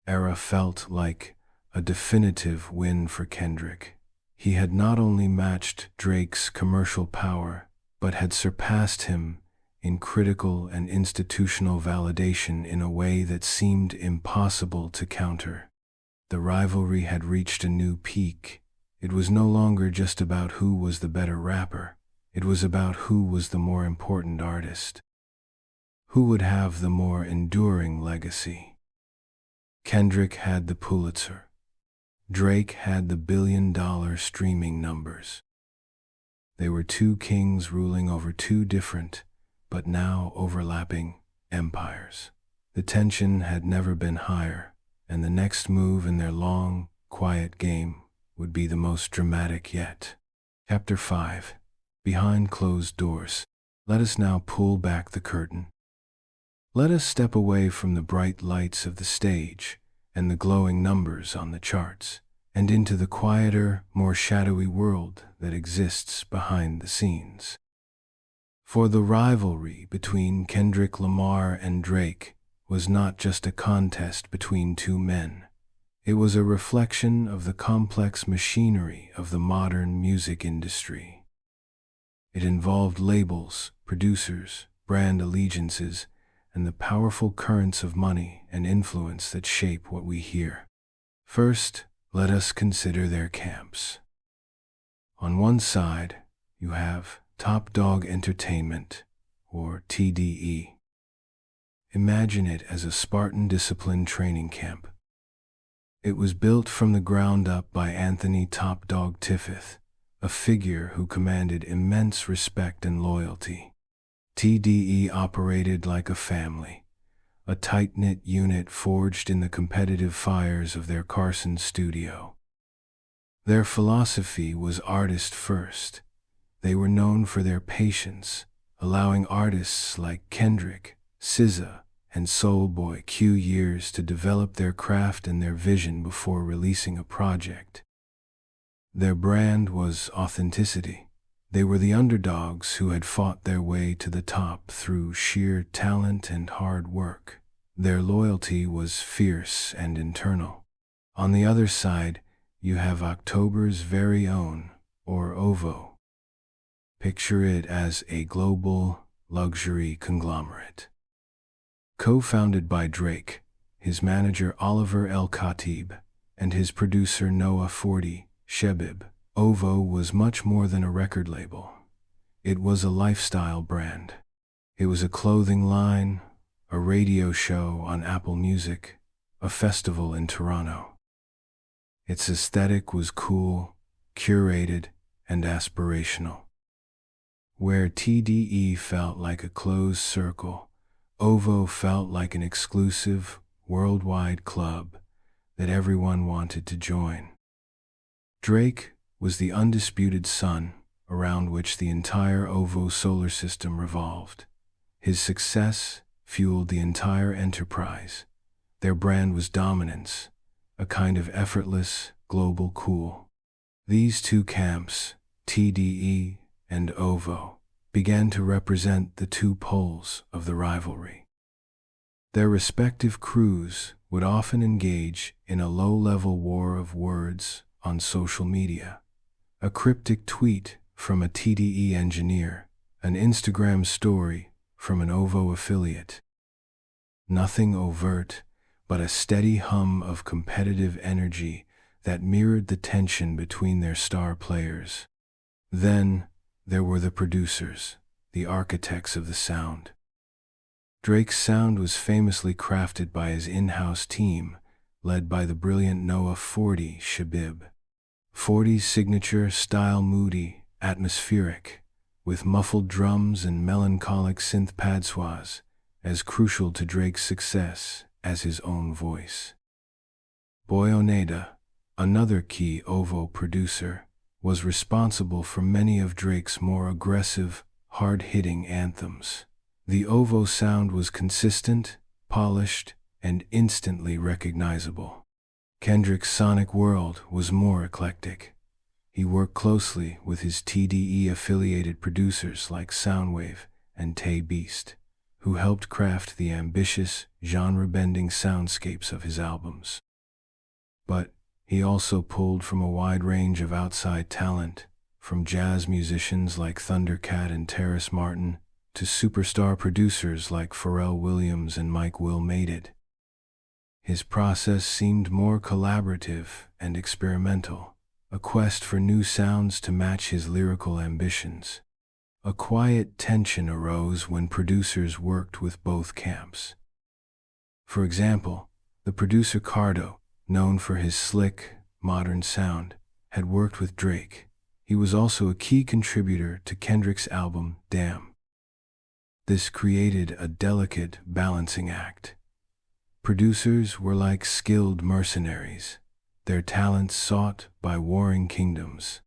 era felt like a definitive win for Kendrick. He had not only matched Drake's commercial power, but had surpassed him in critical and institutional validation in a way that seemed impossible to counter. The rivalry had reached a new peak. It was no longer just about who was the better rapper. It was about who was the more important artist. Who would have the more enduring legacy? Kendrick had the Pulitzer. Drake had the billion-dollar streaming numbers. They were two kings ruling over two different, but now overlapping, empires. The tension had never been higher, and the next move in their long, quiet game would be the most dramatic yet. Chapter 5. Behind Closed Doors. Let us now pull back the curtain. Let us step away from the bright lights of the stage and the glowing numbers on the charts, and into the quieter, more shadowy world that exists behind the scenes. For the rivalry between Kendrick Lamar and Drake was not just a contest between two men. It was a reflection of the complex machinery of the modern music industry. It involved labels, producers, brand allegiances, and the powerful currents of money and influence that shape what we hear. First, let us consider their camps. On one side, you have Top Dog Entertainment, or TDE. Imagine it as a Spartan discipline training camp. It was built from the ground up by Anthony Top Dog Tiffith, a figure who commanded immense respect and loyalty. TDE operated like a family, a tight-knit unit forged in the competitive fires of their Carson studio. Their philosophy was artist first. They were known for their patience, allowing artists like Kendrick, SZA, and Soulboy Q years to develop their craft and their vision before releasing a project. Their brand was authenticity. They were the underdogs who had fought their way to the top through sheer talent and hard work. Their loyalty was fierce and internal. On the other side, you have October's very own, or OVO. Picture it as a global luxury conglomerate. Co-founded by Drake, his manager Oliver El Khatib, and his producer Noah 40, Shebib. OVO was much more than a record label. It was a lifestyle brand. It was a clothing line, a radio show on Apple Music, a festival in Toronto. Its aesthetic was cool, curated, and aspirational. Where TDE felt like a closed circle, OVO felt like an exclusive, worldwide club that everyone wanted to join. Drake was the undisputed sun around which the entire OVO solar system revolved. His success fueled the entire enterprise. Their brand was dominance, a kind of effortless, global cool. These two camps, TDE and OVO, began to represent the two poles of the rivalry. Their respective crews would often engage in a low-level war of words on social media. A cryptic tweet from a TDE engineer, an Instagram story from an OVO affiliate. Nothing overt, but a steady hum of competitive energy that mirrored the tension between their star players. Then, there were the producers, the architects of the sound. Drake's sound was famously crafted by his in-house team, led by the brilliant Noah 40, Shebib. 40's signature style moody, atmospheric, with muffled drums and melancholic synth padswas, as crucial to Drake's success as his own voice. Boy Oneda, another key OVO producer, was responsible for many of Drake's more aggressive, hard-hitting anthems. The OVO sound was consistent, polished, and instantly recognizable. Kendrick's sonic world was more eclectic. He worked closely with his TDE-affiliated producers like Soundwave and Tay Beast, who helped craft the ambitious, genre-bending soundscapes of his albums. But he also pulled from a wide range of outside talent, from jazz musicians like Thundercat and Terrace Martin, to superstar producers like Pharrell Williams and Mike Will Made It. His process seemed more collaborative and experimental, a quest for new sounds to match his lyrical ambitions. A quiet tension arose when producers worked with both camps. For example, the producer Cardo, known for his slick, modern sound, had worked with Drake. He was also a key contributor to Kendrick's album, Damn. This created a delicate balancing act. Producers were like skilled mercenaries, their talents sought by warring kingdoms.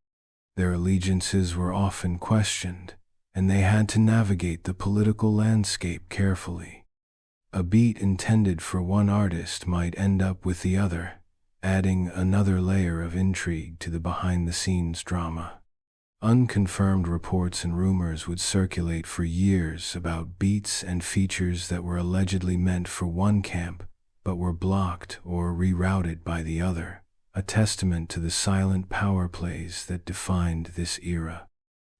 Their allegiances were often questioned, and they had to navigate the political landscape carefully. A beat intended for one artist might end up with the other, adding another layer of intrigue to the behind-the-scenes drama. Unconfirmed reports and rumors would circulate for years about beats and features that were allegedly meant for one camp, but were blocked or rerouted by the other, a testament to the silent power plays that defined this era.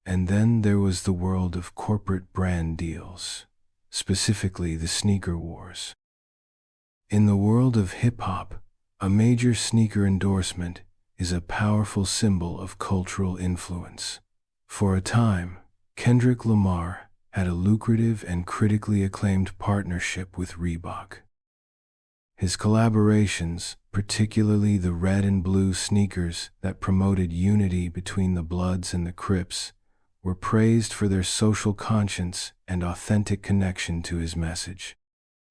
And then there was the world of corporate brand deals, specifically the sneaker wars. In the world of hip-hop, a major sneaker endorsement is a powerful symbol of cultural influence. For a time, Kendrick Lamar had a lucrative and critically acclaimed partnership with Reebok. His collaborations, particularly the red and blue sneakers that promoted unity between the Bloods and the Crips, were praised for their social conscience and authentic connection to his message.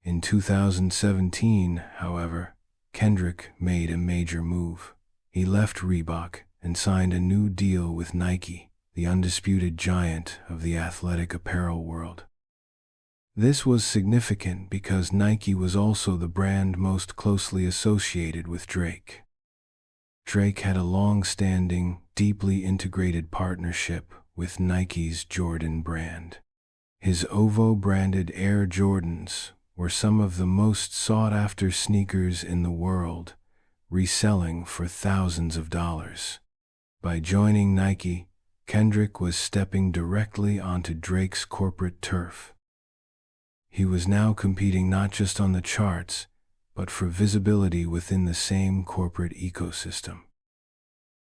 In 2017, however, Kendrick made a major move. He left Reebok and signed a new deal with Nike, the undisputed giant of the athletic apparel world. This was significant because Nike was also the brand most closely associated with Drake. Drake had a long-standing, deeply integrated partnership with Nike's Jordan brand. His OVO-branded Air Jordans were some of the most sought-after sneakers in the world, reselling for thousands of dollars. By joining Nike, Kendrick was stepping directly onto Drake's corporate turf. He was now competing not just on the charts, but for visibility within the same corporate ecosystem.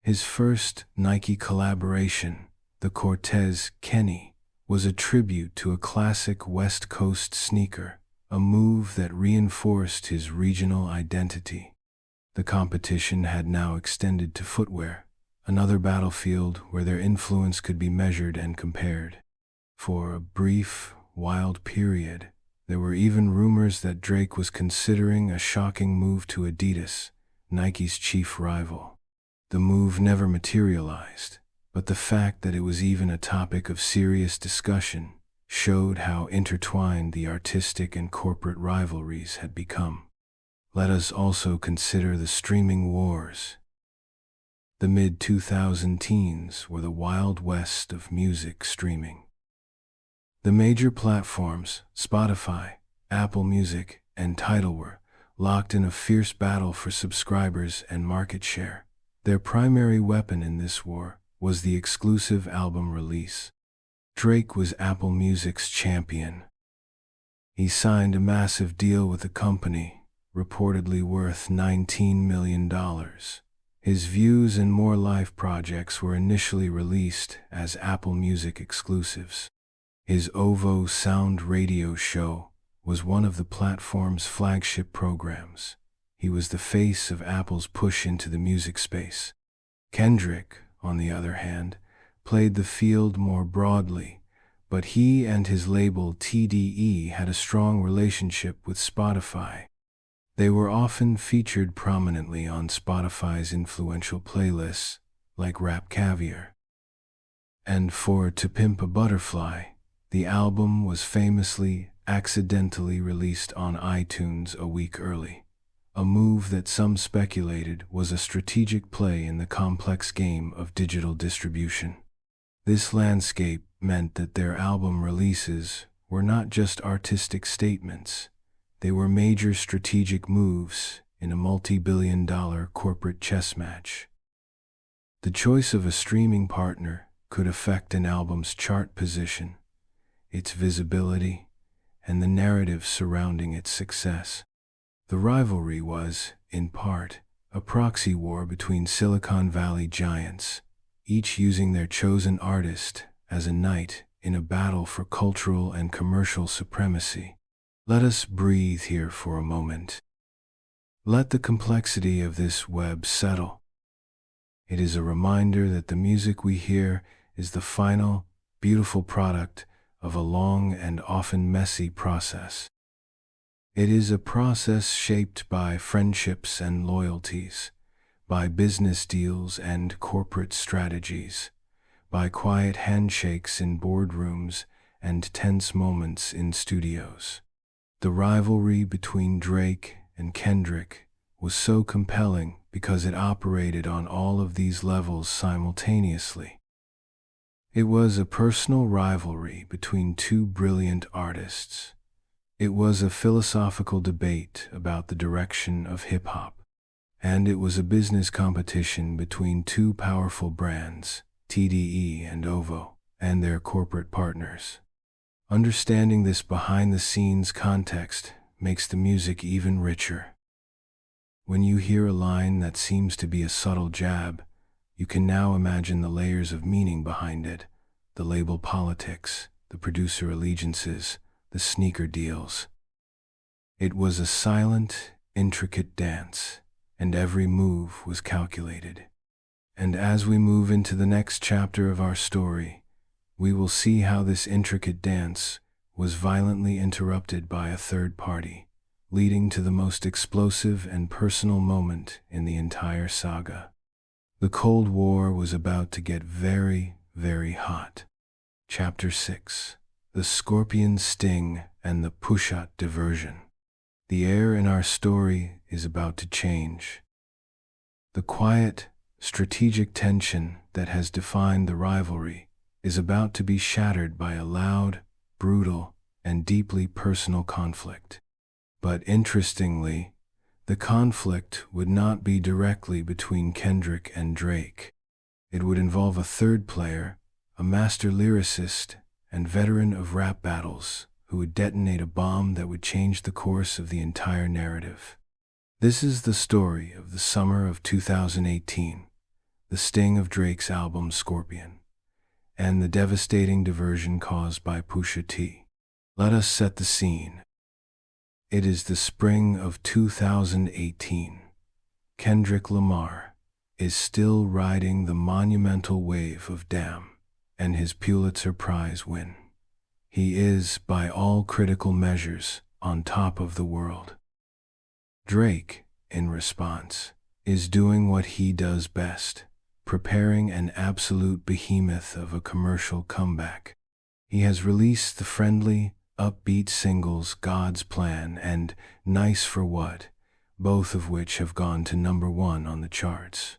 His first Nike collaboration, the Cortez Kenny, was a tribute to a classic West Coast sneaker, a move that reinforced his regional identity. The competition had now extended to footwear, another battlefield where their influence could be measured and compared. For a brief, wild period, there were even rumors that Drake was considering a shocking move to Adidas, Nike's chief rival. The move never materialized, but the fact that it was even a topic of serious discussion showed how intertwined the artistic and corporate rivalries had become. Let us also consider the streaming wars. The mid-2000 teens were the wild west of music streaming. The major platforms, Spotify, Apple Music, and Tidal, were locked in a fierce battle for subscribers and market share. Their primary weapon in this war was the exclusive album release. Drake was Apple Music's champion. He signed a massive deal with the company, reportedly worth $19 million. His Views and More Live projects were initially released as Apple Music exclusives. His OVO Sound radio show was one of the platform's flagship programs. He was the face of Apple's push into the music space. Kendrick, on the other hand, played the field more broadly, but he and his label TDE had a strong relationship with Spotify. They were often featured prominently on Spotify's influential playlists, like Rap Caviar. And for To Pimp a Butterfly, the album was famously accidentally released on iTunes a week early, a move that some speculated was a strategic play in the complex game of digital distribution. This landscape meant that their album releases were not just artistic statements, they were major strategic moves in a multi-billion-dollar corporate chess match. The choice of a streaming partner could affect an album's chart position, its visibility, and the narrative surrounding its success. The rivalry was, in part, a proxy war between Silicon Valley giants, each using their chosen artist as a knight in a battle for cultural and commercial supremacy. Let us breathe here for a moment. Let the complexity of this web settle. It is a reminder that the music we hear is the final, beautiful product of a long and often messy process. It is a process shaped by friendships and loyalties, by business deals and corporate strategies, by quiet handshakes in boardrooms and tense moments in studios. The rivalry between Drake and Kendrick was so compelling because it operated on all of these levels simultaneously. It was a personal rivalry between two brilliant artists. It was a philosophical debate about the direction of hip-hop. And it was a business competition between two powerful brands, TDE and OVO, and their corporate partners. Understanding this behind-the-scenes context makes the music even richer. When you hear a line that seems to be a subtle jab, you can now imagine the layers of meaning behind it, the label politics, the producer allegiances, the sneaker deals. It was a silent, intricate dance, and every move was calculated. And as we move into the next chapter of our story, we will see how this intricate dance was violently interrupted by a third party, leading to the most explosive and personal moment in the entire saga. The Cold War was about to get very, very hot. Chapter 6. The Scorpion Sting and the Pushat Diversion. The air in our story is about to change. The quiet, strategic tension that has defined the rivalry is about to be shattered by a loud, brutal, and deeply personal conflict. But interestingly, the conflict would not be directly between Kendrick and Drake. It would involve a third player, a master lyricist and veteran of rap battles, who would detonate a bomb that would change the course of the entire narrative. This is the story of the summer of 2018, the sting of Drake's album Scorpion, and the devastating diversion caused by Pusha T. Let us set the scene. It is the spring of 2018. Kendrick Lamar is still riding the monumental wave of Damn and his Pulitzer Prize win. He is, by all critical measures, on top of the world. Drake, in response, is doing what he does best, preparing an absolute behemoth of a commercial comeback. He has released the friendly, upbeat singles God's Plan and Nice for What, both of which have gone to #1 on the charts.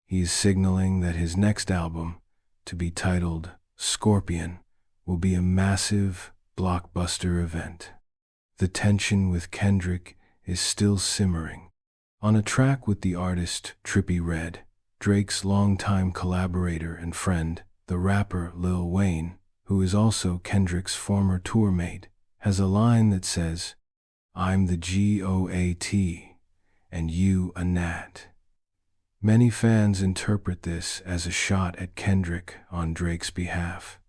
He is signaling that his next album, to be titled Scorpion, will be a massive, blockbuster event. The tension with Kendrick is still simmering. On a track with the artist Trippie Redd, Drake's longtime collaborator and friend, the rapper Lil Wayne, who is also Kendrick's former tourmate, has a line that says, "I'm the GOAT, and you a gnat." Many fans interpret this as a shot at Kendrick on Drake's behalf.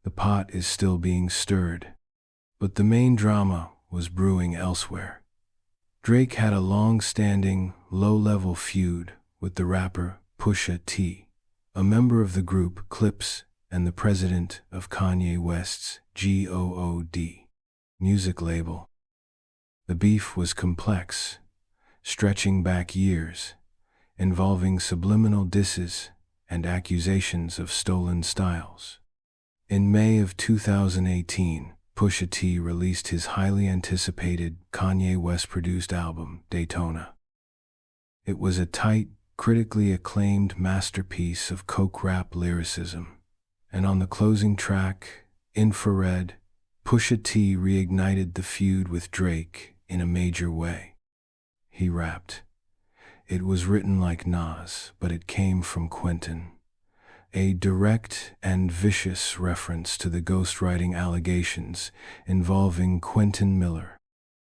The pot is still being stirred, but the main drama was brewing elsewhere. Drake had a long-standing, low-level feud with the rapper Pusha T, a member of the group Clips and the president of Kanye West's GOOD music label. The beef was complex, stretching back years, involving subliminal disses and accusations of stolen styles. In May of 2018, Pusha T released his highly anticipated Kanye West-produced album, Daytona. It was a tight, critically acclaimed masterpiece of coke rap lyricism, and on the closing track, Infrared, Pusha T reignited the feud with Drake in a major way. He rapped, "It was written like Nas, but it came from Quentin," a direct and vicious reference to the ghostwriting allegations involving Quentin Miller.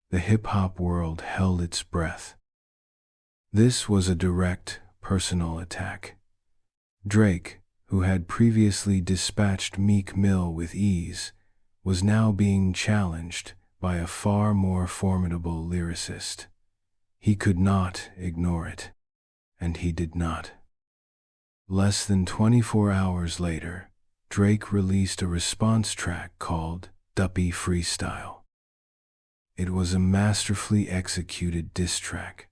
The hip-hop world held its breath. This was a direct, personal attack. Drake, who had previously dispatched Meek Mill with ease, was now being challenged by a far more formidable lyricist. He could not ignore it, and he did not. Less than 24 hours later, Drake released a response track called Duppy Freestyle. It was a masterfully executed diss track.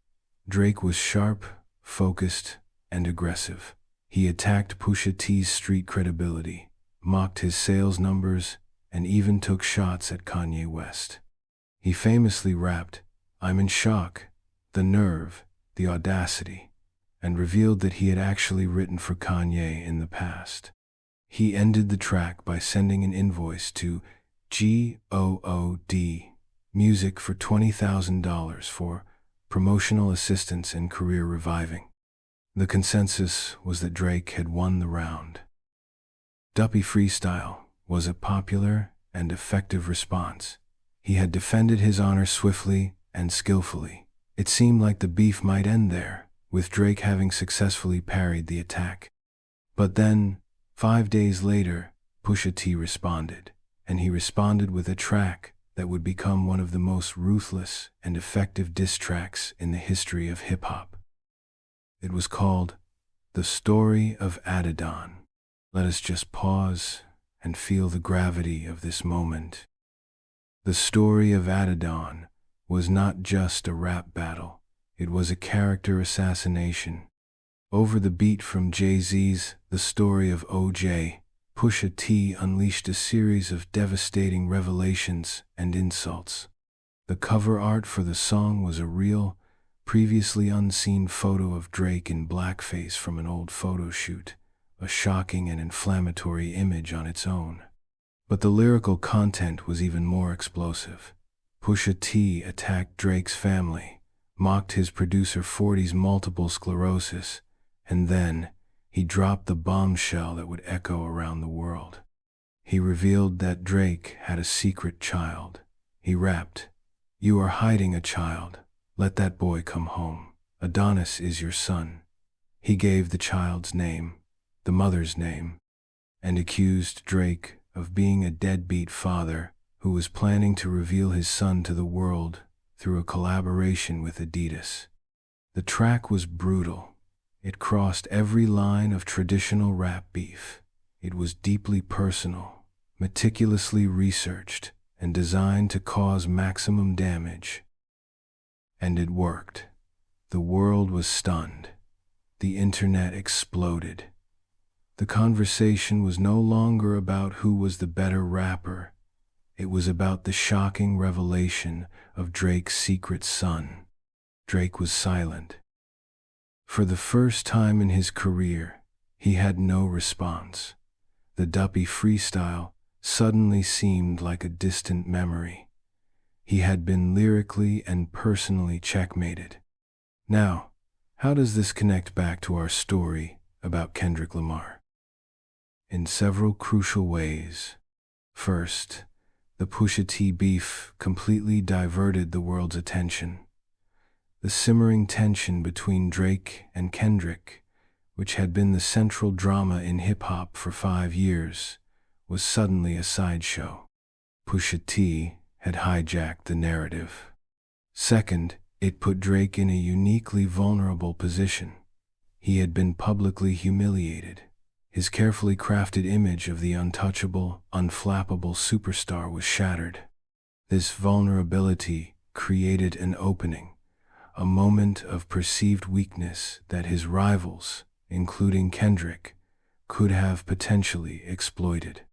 Drake was sharp, focused, and aggressive. He attacked Pusha T's street credibility, mocked his sales numbers, and even took shots at Kanye West. He famously rapped, "I'm in shock, the nerve, the audacity," and revealed that he had actually written for Kanye in the past. He ended the track by sending an invoice to GOOD Music for $20,000 for promotional assistance and career reviving. The consensus was that Drake had won the round. Duppy Freestyle was a popular and effective response. He had defended his honor swiftly and skillfully. It seemed like the beef might end there, with Drake having successfully parried the attack. But then, 5 days later, Pusha T responded, and he responded with a track that would become one of the most ruthless and effective diss tracks in the history of hip-hop. It was called The Story of Adidon. Let us just pause and feel the gravity of this moment. The Story of Adidon was not just a rap battle. It was a character assassination. Over the beat from Jay-Z's The Story of O.J., Pusha T unleashed a series of devastating revelations and insults. The cover art for the song was a real, previously unseen photo of Drake in blackface from an old photo shoot, a shocking and inflammatory image on its own. But the lyrical content was even more explosive. Pusha T attacked Drake's family, mocked his producer 40's multiple sclerosis, and then he dropped the bombshell that would echo around the world. He revealed that Drake had a secret child. He rapped, "You are hiding a child, Let that boy come home. Adonis is your son. He gave the child's name, the mother's name, and accused Drake of being a deadbeat father who was planning to reveal his son to the world through a collaboration with Adidas. The track was brutal. It crossed every line of traditional rap beef. It was deeply personal, meticulously researched, and designed to cause maximum damage. And it worked. The world was stunned. The internet exploded. The conversation was no longer about who was the better rapper. It was about the shocking revelation of Drake's secret son. Drake was silent. For the first time in his career, he had no response. The duppy freestyle suddenly seemed like a distant memory. He had been lyrically and personally checkmated. Now, how does this connect back to our story about Kendrick Lamar? In several crucial ways. First, the Pusha T beef completely diverted the world's attention. The simmering tension between Drake and Kendrick, which had been the central drama in hip-hop for 5 years, was suddenly a sideshow. Pusha T had hijacked the narrative. Second, it put Drake in a uniquely vulnerable position. He had been publicly humiliated. His carefully crafted image of the untouchable, unflappable superstar was shattered. This vulnerability created an opening, a moment of perceived weakness that his rivals, including Kendrick, could have potentially exploited.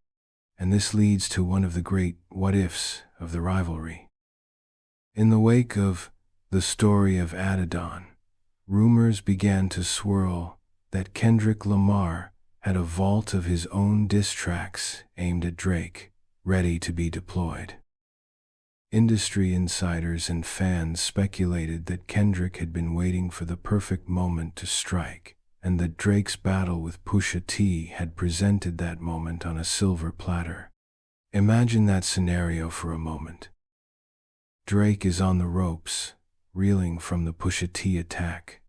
And this leads to one of the great what-ifs of the rivalry. In the wake of the story of Adidon, rumors began to swirl that Kendrick Lamar had a vault of his own diss tracks aimed at Drake, ready to be deployed. Industry insiders and fans speculated that Kendrick had been waiting for the perfect moment to strike, and that Drake's battle with Pusha T had presented that moment on a silver platter. Imagine that scenario for a moment. Drake is on the ropes, reeling from the Pusha T attack.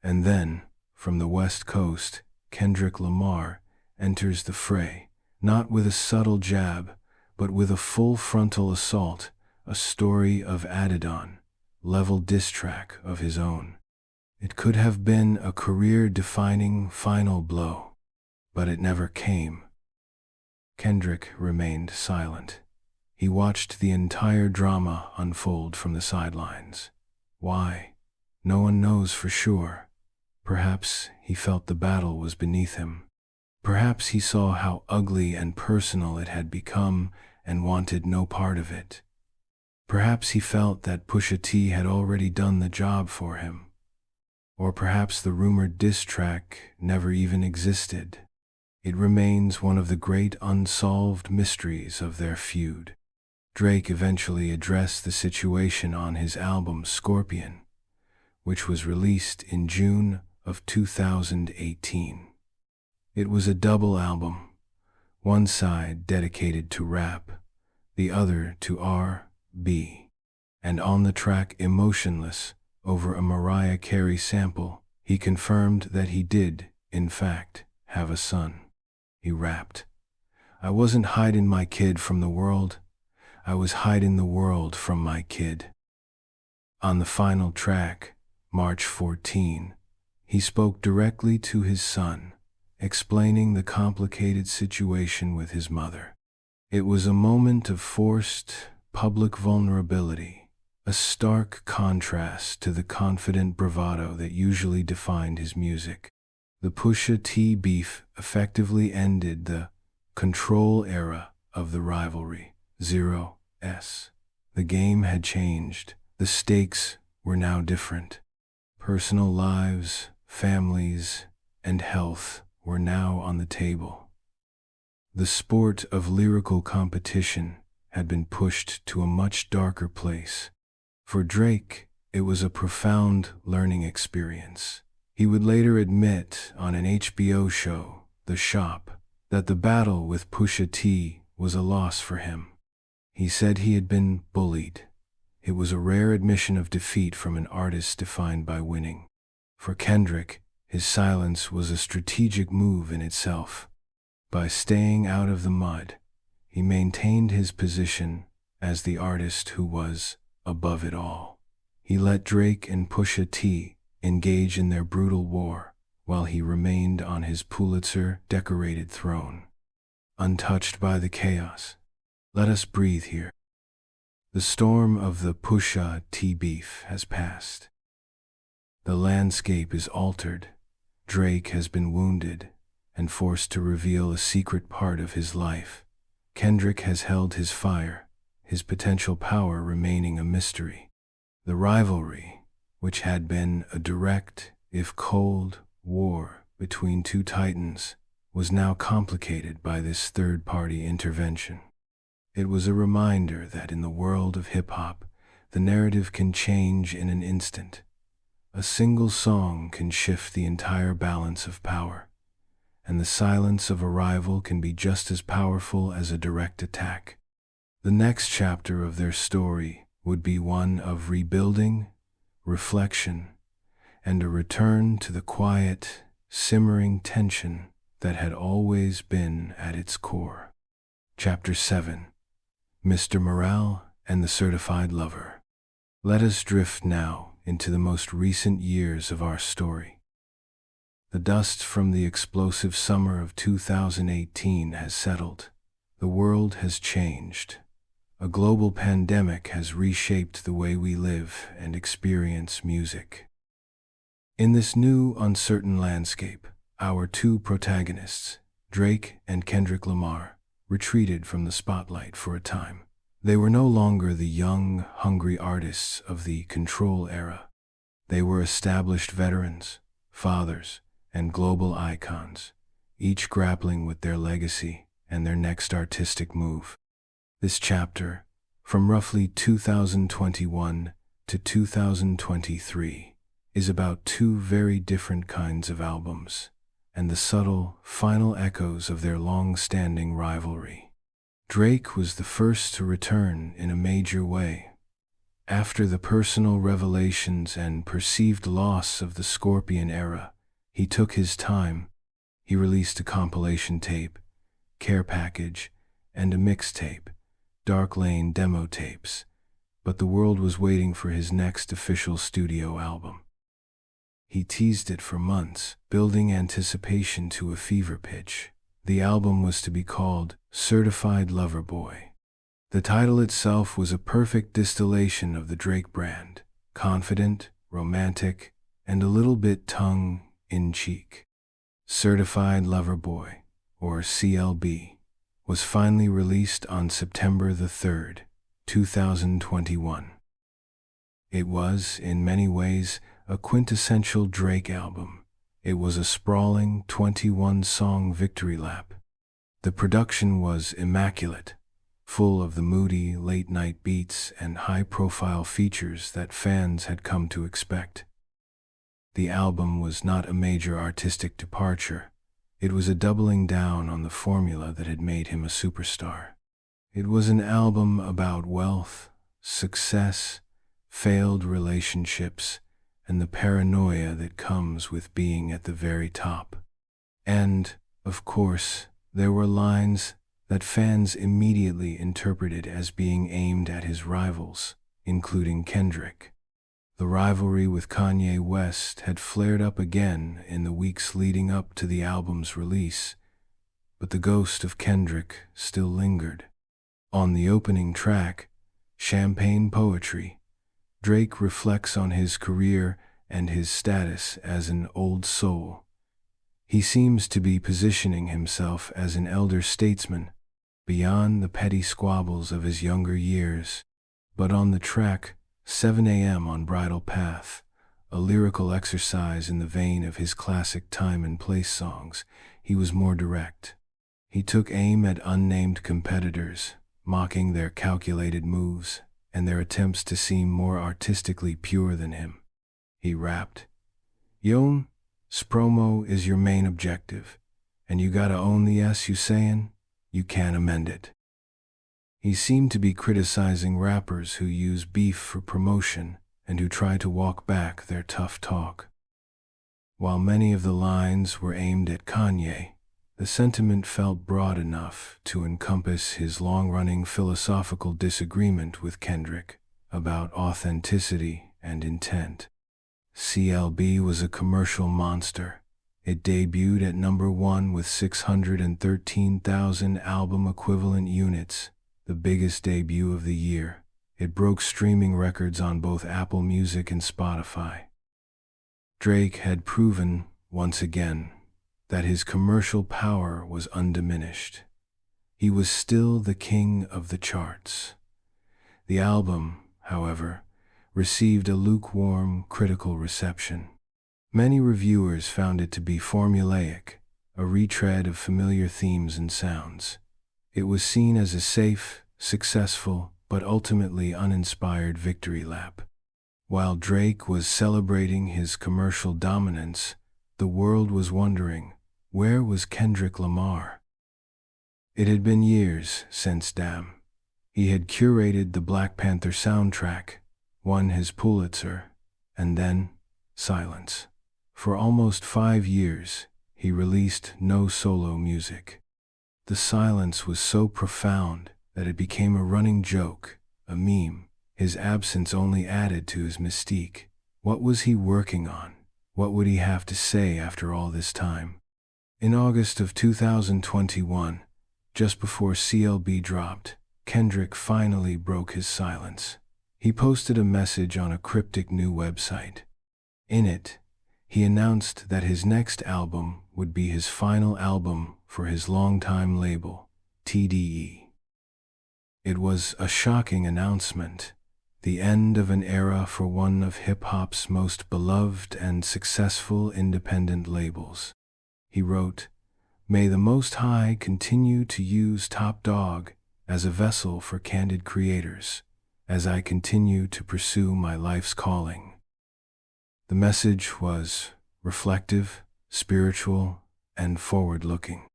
And then, from the West Coast, Kendrick Lamar enters the fray, not with a subtle jab, but with a full frontal assault, a story of Adidon, level diss track of his own. It could have been a career-defining final blow, but it never came. Kendrick remained silent. He watched the entire drama unfold from the sidelines. Why? No one knows for sure. Perhaps he felt the battle was beneath him. Perhaps he saw how ugly and personal it had become and wanted no part of it. Perhaps he felt that Pusha T had already done the job for him. Or perhaps the rumored diss track never even existed. It remains one of the great unsolved mysteries of their feud. Drake eventually addressed the situation on his album Scorpion, which was released in June of 2018. It was a double album, one side dedicated to rap, the other to R&B, and on the track Emotionless, over a Mariah Carey sample, he confirmed that he did, in fact, have a son. He rapped, "I wasn't hiding my kid from the world, I was hiding the world from my kid." On the final track, March 14, he spoke directly to his son, explaining the complicated situation with his mother. It was a moment of forced, public vulnerability, a stark contrast to the confident bravado that usually defined his music. The Pusha T beef effectively ended the control era of the rivalry. 0s. The game had changed. The stakes were now different. Personal lives, families, and health were now on the table. The sport of lyrical competition had been pushed to a much darker place. For Drake, it was a profound learning experience. He would later admit on an HBO show, The Shop, that the battle with Pusha T was a loss for him. He said he had been bullied. It was a rare admission of defeat from an artist defined by winning. For Kendrick, his silence was a strategic move in itself. By staying out of the mud, he maintained his position as the artist who was above it all. He let Drake and Pusha T engage in their brutal war, while he remained on his Pulitzer-decorated throne, untouched by the chaos. Let us breathe here. The storm of the Pusha T beef has passed. The landscape is altered. Drake has been wounded and forced to reveal a secret part of his life. Kendrick has held his fire, his potential power remaining a mystery. The rivalry, which had been a direct, if cold, war between two titans, was now complicated by this third-party intervention. It was a reminder that in the world of hip-hop, the narrative can change in an instant. A single song can shift the entire balance of power, and the silence of a rival can be just as powerful as a direct attack. The next chapter of their story would be one of rebuilding, reflection, and a return to the quiet, simmering tension that had always been at its core. Chapter 7: Mr. Morale and the Certified Lover. Let us drift now into the most recent years of our story. The dust from the explosive summer of 2018 has settled. The world has changed. A global pandemic has reshaped the way we live and experience music. In this new, uncertain landscape, our two protagonists, Drake and Kendrick Lamar, retreated from the spotlight for a time. They were no longer the young, hungry artists of the Control era. They were established veterans, fathers, and global icons, each grappling with their legacy and their next artistic move. This chapter, from roughly 2021 to 2023, is about two very different kinds of albums, and the subtle, final echoes of their long-standing rivalry. Drake was the first to return in a major way. After the personal revelations and perceived loss of the Scorpion era, he took his time. He released a compilation tape, Care Package, and a mixtape, Dark Lane demo tapes, but the world was waiting for his next official studio album. He teased it for months, building anticipation to a fever pitch. The album was to be called Certified Lover Boy. The title itself was a perfect distillation of the Drake brand, confident, romantic, and a little bit tongue-in-cheek. Certified Lover Boy, or CLB, was finally released on September the 3rd, 2021. It was, in many ways, a quintessential Drake album. It was a sprawling 21-song victory lap. The production was immaculate, full of the moody, late-night beats and high-profile features that fans had come to expect. The album was not a major artistic departure. It was a doubling down on the formula that had made him a superstar. It was an album about wealth, success, failed relationships, and the paranoia that comes with being at the very top. And, of course, there were lines that fans immediately interpreted as being aimed at his rivals, including Kendrick. The rivalry with Kanye West had flared up again in the weeks leading up to the album's release, but the ghost of Kendrick still lingered. On the opening track, Champagne Poetry, Drake reflects on his career and his status as an old soul. He seems to be positioning himself as an elder statesman, beyond the petty squabbles of his younger years. But on the track, 7 a.m. on Bridal Path, a lyrical exercise in the vein of his classic time and place songs, he was more direct. He took aim at unnamed competitors, mocking their calculated moves and their attempts to seem more artistically pure than him. He rapped, "Yo, Spromo is your main objective, and you gotta own the S you sayin', you can't amend it." He seemed to be criticizing rappers who use beef for promotion and who try to walk back their tough talk. While many of the lines were aimed at Kanye, the sentiment felt broad enough to encompass his long-running philosophical disagreement with Kendrick about authenticity and intent. CLB was a commercial monster. It debuted at #1 with 613,000 album equivalent units, the biggest debut of the year. It broke streaming records on both Apple Music and Spotify. Drake had proven, once again, that his commercial power was undiminished. He was still the king of the charts. The album, however, received a lukewarm critical reception. Many reviewers found it to be formulaic, a retread of familiar themes and sounds. It was seen as a safe, successful, but ultimately uninspired victory lap. While Drake was celebrating his commercial dominance, the world was wondering, where was Kendrick Lamar? It had been years since Damn. He had curated the Black Panther soundtrack, won his Pulitzer, and then silence. For almost 5 years, he released no solo music. The silence was so profound that it became a running joke, a meme. His absence only added to his mystique. What was he working on? What would he have to say after all this time? In August of 2021, just before CLB dropped, Kendrick finally broke his silence. He posted a message on a cryptic new website. In it, he announced that his next album would be his final album for his longtime label, TDE. It was a shocking announcement, the end of an era for one of hip-hop's most beloved and successful independent labels. He wrote, "May the Most High continue to use Top Dog as a vessel for candid creators, as I continue to pursue my life's calling." The message was reflective, spiritual, and forward-looking.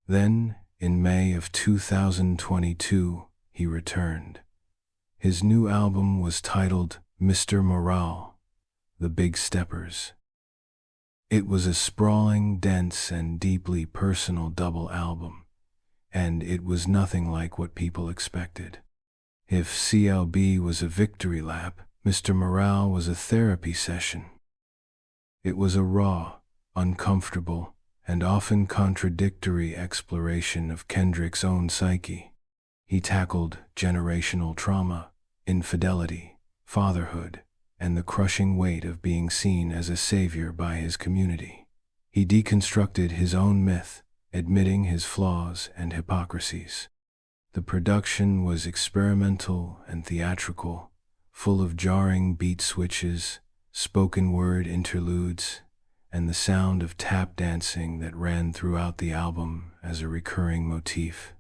Then, in May of 2022, he returned. His new album was titled Mr. Morale, The Big Steppers. It was a sprawling, dense, and deeply personal double album, and it was nothing like what people expected. If CLB was a victory lap, Mr. Morale was a therapy session. It was a raw, uncomfortable, and often contradictory exploration of Kendrick's own psyche. He tackled generational trauma, infidelity, fatherhood, and the crushing weight of being seen as a savior by his community. He deconstructed his own myth, admitting his flaws and hypocrisies. The production was experimental and theatrical, full of jarring beat switches, spoken word interludes, and the sound of tap dancing that ran throughout the album as a recurring motif.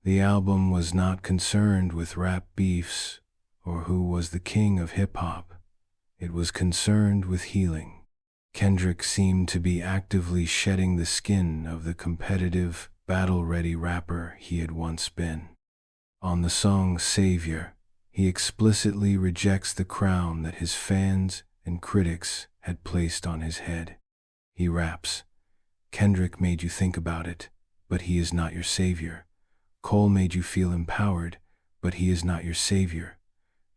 The album was not concerned with rap beefs or who was the king of hip-hop. It was concerned with healing. Kendrick seemed to be actively shedding the skin of the competitive, battle-ready rapper he had once been. On the song Savior, he explicitly rejects the crown that his fans and critics had placed on his head. He raps, "Kendrick made you think about it, but he is not your savior. Cole made you feel empowered, but he is not your savior.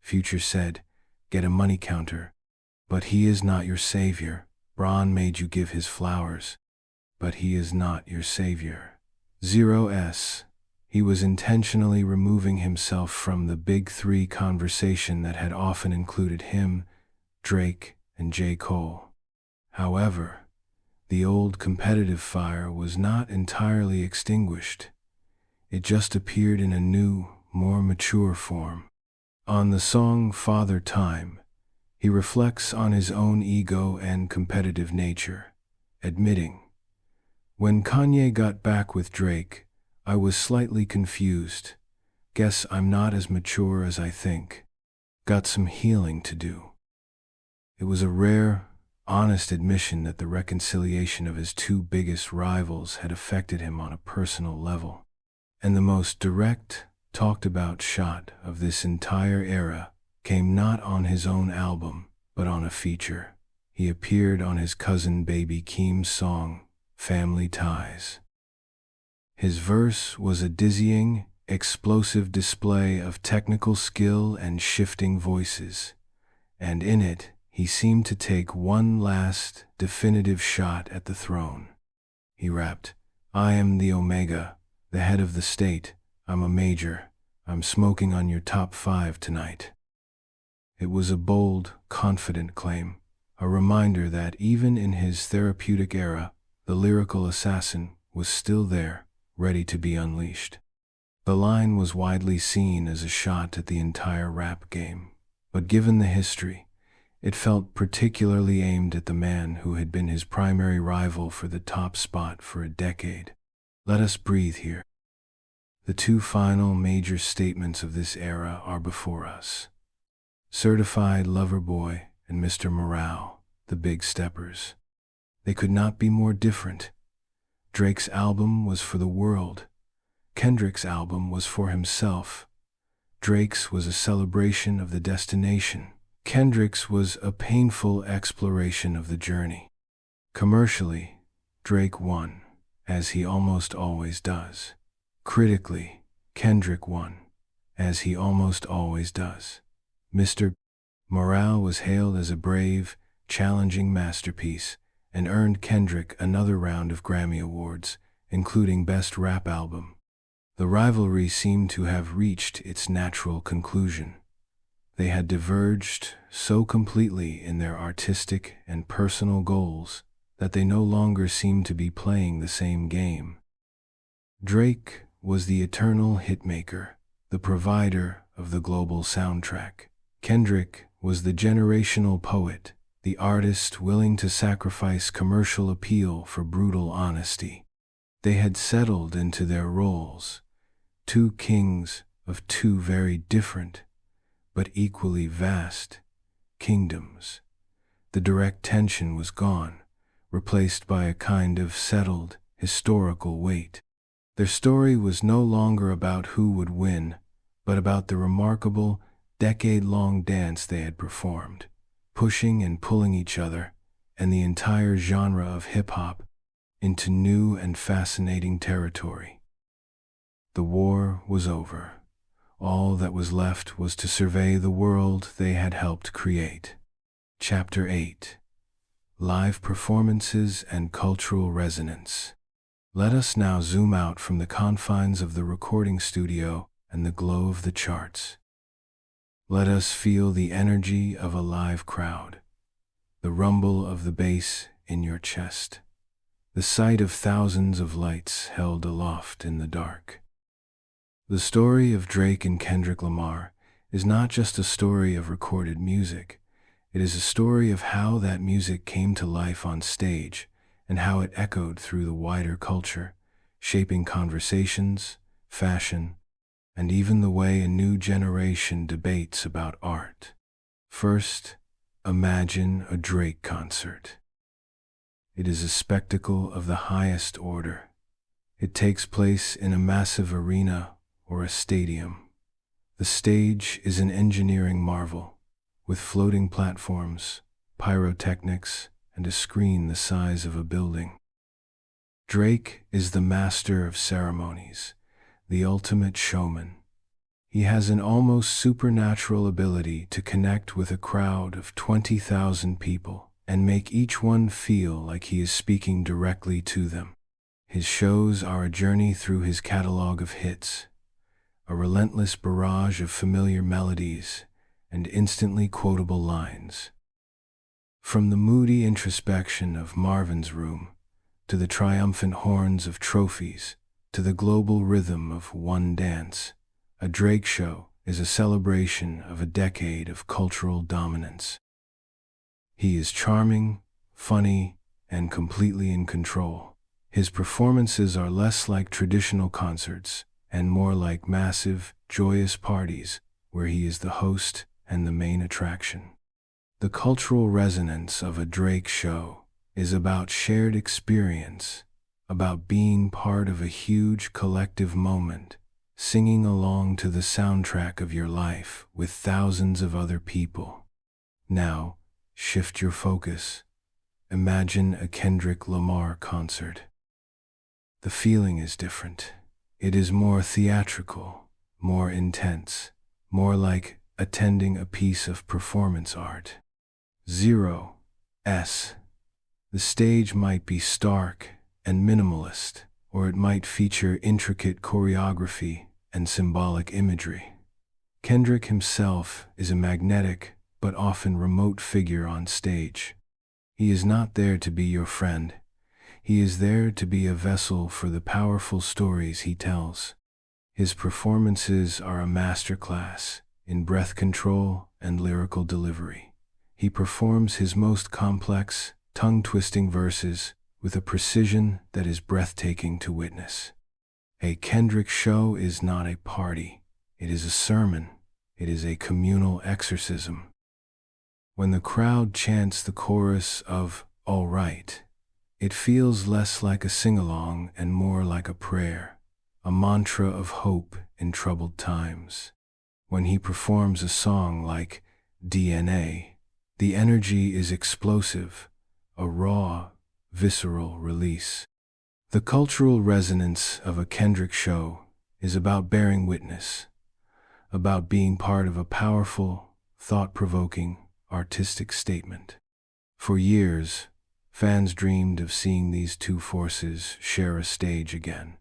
Future said, get a money counter, but he is not your savior. Braun made you give his flowers, but he is not your savior." 0S. He was intentionally removing himself from the Big Three conversation that had often included him, Drake, and J. Cole. However, the old competitive fire was not entirely extinguished. It just appeared in a new, more mature form. On the song Father Time, he reflects on his own ego and competitive nature, admitting, "When Kanye got back with Drake, I was slightly confused. Guess I'm not as mature as I think. Got some healing to do." It was a rare, honest admission that the reconciliation of his two biggest rivals had affected him on a personal level. And the most direct, talked about shot of this entire era came not on his own album, but on a feature. He appeared on his cousin Baby Keem's song, Family Ties. His verse was a dizzying, explosive display of technical skill and shifting voices, and in it, he seemed to take one last, definitive shot at the throne. He rapped, "I am the Omega, the head of the state. I'm a major. I'm smoking on your top 5 tonight." It was a bold, confident claim, a reminder that even in his therapeutic era, the lyrical assassin was still there, ready to be unleashed. The line was widely seen as a shot at the entire rap game, but given the history, it felt particularly aimed at the man who had been his primary rival for the top spot for a decade. Let us breathe here. The 2 final major statements of this era are before us. Certified Lover Boy and Mr. Morale, the Big Steppers. They could not be more different. Drake's album was for the world. Kendrick's album was for himself. Drake's was a celebration of the destination. Kendrick's was a painful exploration of the journey. Commercially, Drake won, as he almost always does. Critically, Kendrick won, as he almost always does. Mr. Morale was hailed as a brave, challenging masterpiece and earned Kendrick another round of Grammy Awards, including Best Rap Album. The rivalry seemed to have reached its natural conclusion. They had diverged so completely in their artistic and personal goals that they no longer seemed to be playing the same game. Drake was the eternal hitmaker, the provider of the global soundtrack. Kendrick was the generational poet, the artist willing to sacrifice commercial appeal for brutal honesty. They had settled into their roles, 2 kings of 2 very different, but equally vast, kingdoms. The direct tension was gone, replaced by a kind of settled, historical weight. Their story was no longer about who would win, but about the remarkable, decade-long dance they had performed, pushing and pulling each other, and the entire genre of hip-hop, into new and fascinating territory. The war was over. All that was left was to survey the world they had helped create. Chapter 8: Live Performances and Cultural Resonance. Let us now zoom out from the confines of the recording studio and the glow of the charts. Let us feel the energy of a live crowd, the rumble of the bass in your chest, the sight of thousands of lights held aloft in the dark. The story of Drake and Kendrick Lamar is not just a story of recorded music. It is a story of how that music came to life on stage and how it echoed through the wider culture, shaping conversations, fashion, and even the way a new generation debates about art. First, imagine a Drake concert. It is a spectacle of the highest order. It takes place in a massive arena or a stadium. The stage is an engineering marvel, with floating platforms, pyrotechnics, and a screen the size of a building. Drake is the master of ceremonies, the ultimate showman. He has an almost supernatural ability to connect with a crowd of 20,000 people and make each one feel like he is speaking directly to them. His shows are a journey through his catalog of hits, a relentless barrage of familiar melodies and instantly quotable lines. From the moody introspection of Marvin's Room, to the triumphant horns of Trophies, to the global rhythm of One Dance, a Drake show is a celebration of a decade of cultural dominance. He is charming, funny, and completely in control. His performances are less like traditional concerts and more like massive, joyous parties where he is the host and the main attraction. The cultural resonance of a Drake show is about shared experience, about being part of a huge collective moment, singing along to the soundtrack of your life with thousands of other people. Now, shift your focus. Imagine a Kendrick Lamar concert. The feeling is different. It is more theatrical, more intense, more like attending a piece of performance art. 0S. The stage might be stark and minimalist, or it might feature intricate choreography and symbolic imagery. Kendrick himself is a magnetic but often remote figure on stage. He is not there to be your friend. He is there to be a vessel for the powerful stories he tells. His performances are a masterclass in breath control and lyrical delivery. He performs his most complex, tongue-twisting verses with a precision that is breathtaking to witness. A Kendrick show is not a party. It is a sermon. It is a communal exorcism. When the crowd chants the chorus of "All Right," it feels less like a sing-along and more like a prayer, a mantra of hope in troubled times. When he performs a song like DNA, the energy is explosive, a raw, visceral release. The cultural resonance of a Kendrick show is about bearing witness, about being part of a powerful, thought-provoking, artistic statement. For years, fans dreamed of seeing these two forces share a stage again.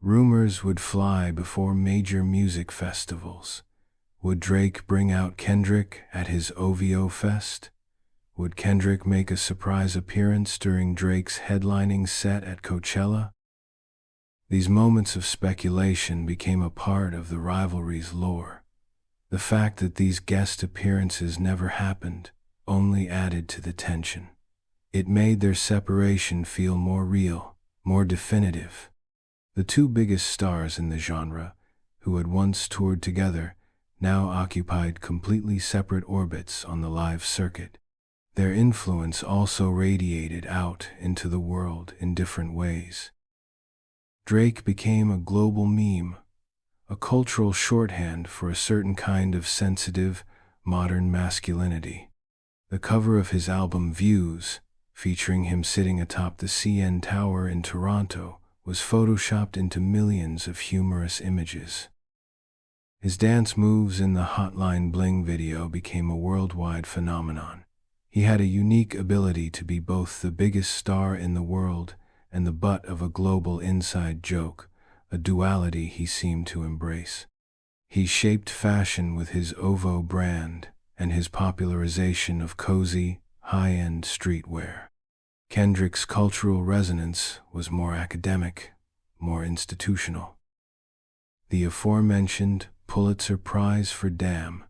Rumors would fly before major music festivals. Would Drake bring out Kendrick at his OVO Fest? Would Kendrick make a surprise appearance during Drake's headlining set at Coachella? These moments of speculation became a part of the rivalry's lore. The fact that these guest appearances never happened only added to the tension. It made their separation feel more real, more definitive. The two biggest stars in the genre, who had once toured together, now occupied completely separate orbits on the live circuit. Their influence also radiated out into the world in different ways. Drake became a global meme, a cultural shorthand for a certain kind of sensitive, modern masculinity. The cover of his album Views, featuring him sitting atop the CN Tower in Toronto, was photoshopped into millions of humorous images. His dance moves in the Hotline Bling video became a worldwide phenomenon. He had a unique ability to be both the biggest star in the world and the butt of a global inside joke, a duality he seemed to embrace. He shaped fashion with his OVO brand and his popularization of cozy, high-end streetwear. Kendrick's cultural resonance was more academic, more institutional. The aforementioned Pulitzer Prize for Damn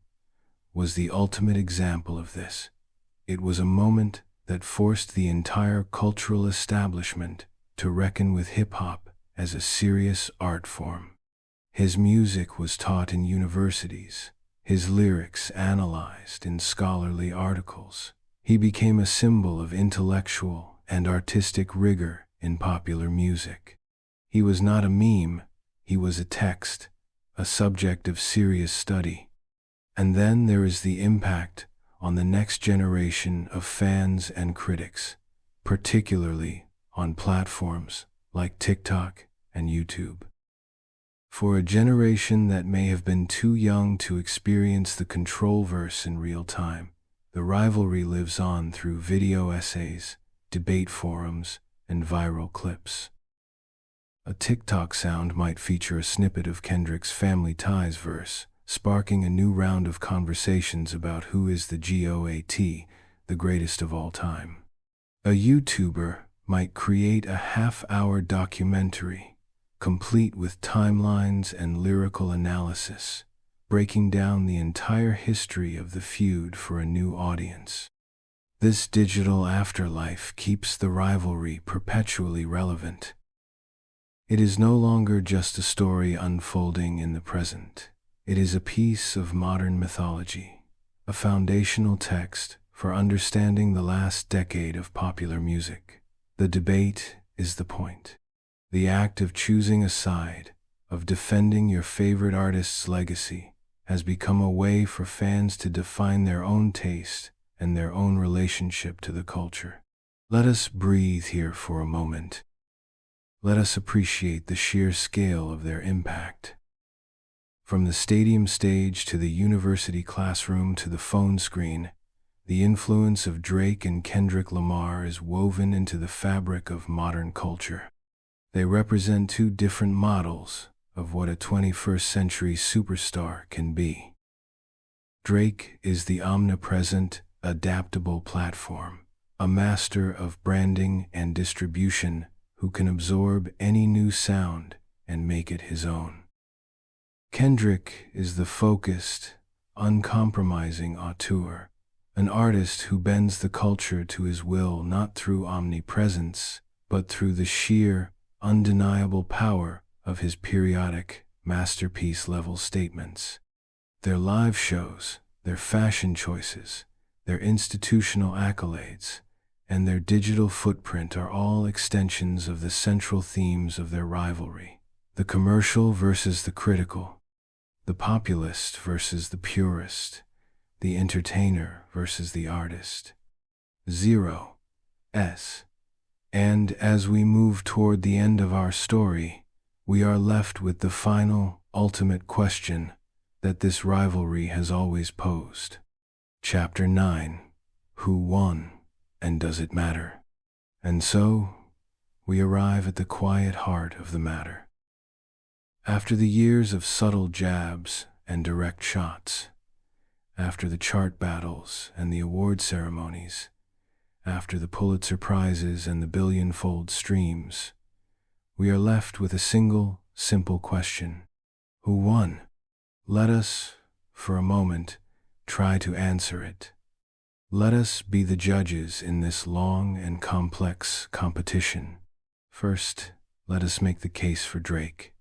was the ultimate example of this. It was a moment that forced the entire cultural establishment to reckon with hip-hop as a serious art form. His music was taught in universities, his lyrics analyzed in scholarly articles. He became a symbol of intellectual and artistic rigor in popular music. He was not a meme, he was a text, a subject of serious study. And then there is the impact on the next generation of fans and critics, particularly on platforms like TikTok and YouTube. For a generation that may have been too young to experience the controlverse in real time, the rivalry lives on through video essays, debate forums, and viral clips. A TikTok sound might feature a snippet of Kendrick's Family Ties verse, sparking a new round of conversations about who is the GOAT, the greatest of all time. A YouTuber might create a half-hour documentary, complete with timelines and lyrical analysis, breaking down the entire history of the feud for a new audience. This digital afterlife keeps the rivalry perpetually relevant. It is no longer just a story unfolding in the present. It is a piece of modern mythology, a foundational text for understanding the last decade of popular music. The debate is the point. The act of choosing a side, of defending your favorite artist's legacy has become a way for fans to define their own taste and their own relationship to the culture. Let us breathe here for a moment. Let us appreciate the sheer scale of their impact. From the stadium stage to the university classroom to the phone screen, the influence of Drake and Kendrick Lamar is woven into the fabric of modern culture. They represent two different models of what a 21st century superstar can be. Drake is the omnipresent, adaptable platform, a master of branding and distribution who can absorb any new sound and make it his own. Kendrick is the focused, uncompromising auteur, an artist who bends the culture to his will not through omnipresence, but through the sheer, undeniable power of his periodic, masterpiece-level statements. Their live shows, their fashion choices, their institutional accolades, and their digital footprint are all extensions of the central themes of their rivalry: the commercial versus the critical, the populist versus the purist, the entertainer versus the artist. 0s. And as we move toward the end of our story, we are left with the final, ultimate question that this rivalry has always posed. Chapter 9. Who won, and does it matter? And so, we arrive at the quiet heart of the matter. After the years of subtle jabs and direct shots, after the chart battles and the award ceremonies, after the Pulitzer Prizes and the billion-fold streams, we are left with a single, simple question. Who won? Let us, for a moment, try to answer it. Let us be the judges in this long and complex competition. First, let us make the case for Drake.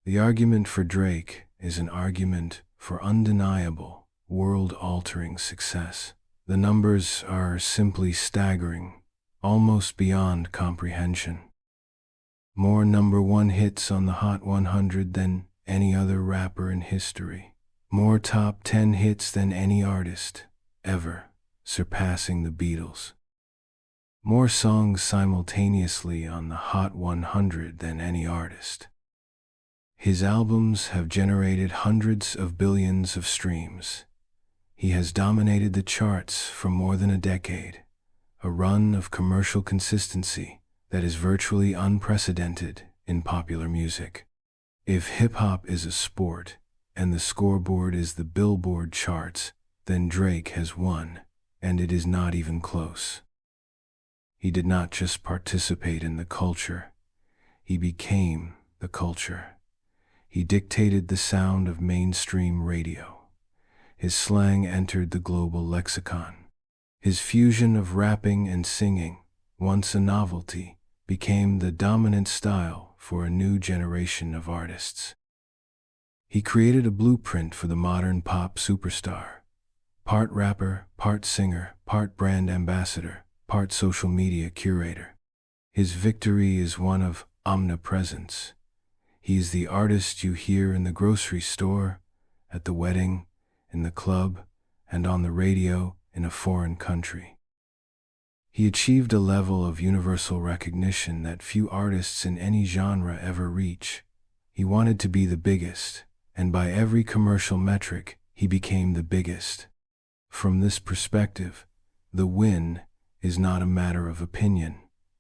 The argument for Drake is an argument for undeniable, world-altering success. The numbers are simply staggering, almost beyond comprehension. More #1 hits on the Hot 100 than any other rapper in history. More top 10 hits than any artist ever, surpassing the Beatles. More songs simultaneously on the Hot 100 than any artist. His albums have generated hundreds of billions of streams. He has dominated the charts for more than a decade, a run of commercial consistency that is virtually unprecedented in popular music. If hip-hop is a sport, and the scoreboard is the Billboard charts, then Drake has won, and it is not even close. He did not just participate in the culture, he became the culture. He dictated the sound of mainstream radio. His slang entered the global lexicon. His fusion of rapping and singing, once a novelty, became the dominant style for a new generation of artists. He created a blueprint for the modern pop superstar. Part rapper, part singer, part brand ambassador, part social media curator. His victory is one of omnipresence. He is the artist you hear in the grocery store, at the wedding, in the club, and on the radio in a foreign country. He achieved a level of universal recognition that few artists in any genre ever reach. He wanted to be the biggest, and by every commercial metric, he became the biggest. From this perspective, the win is not a matter of opinion.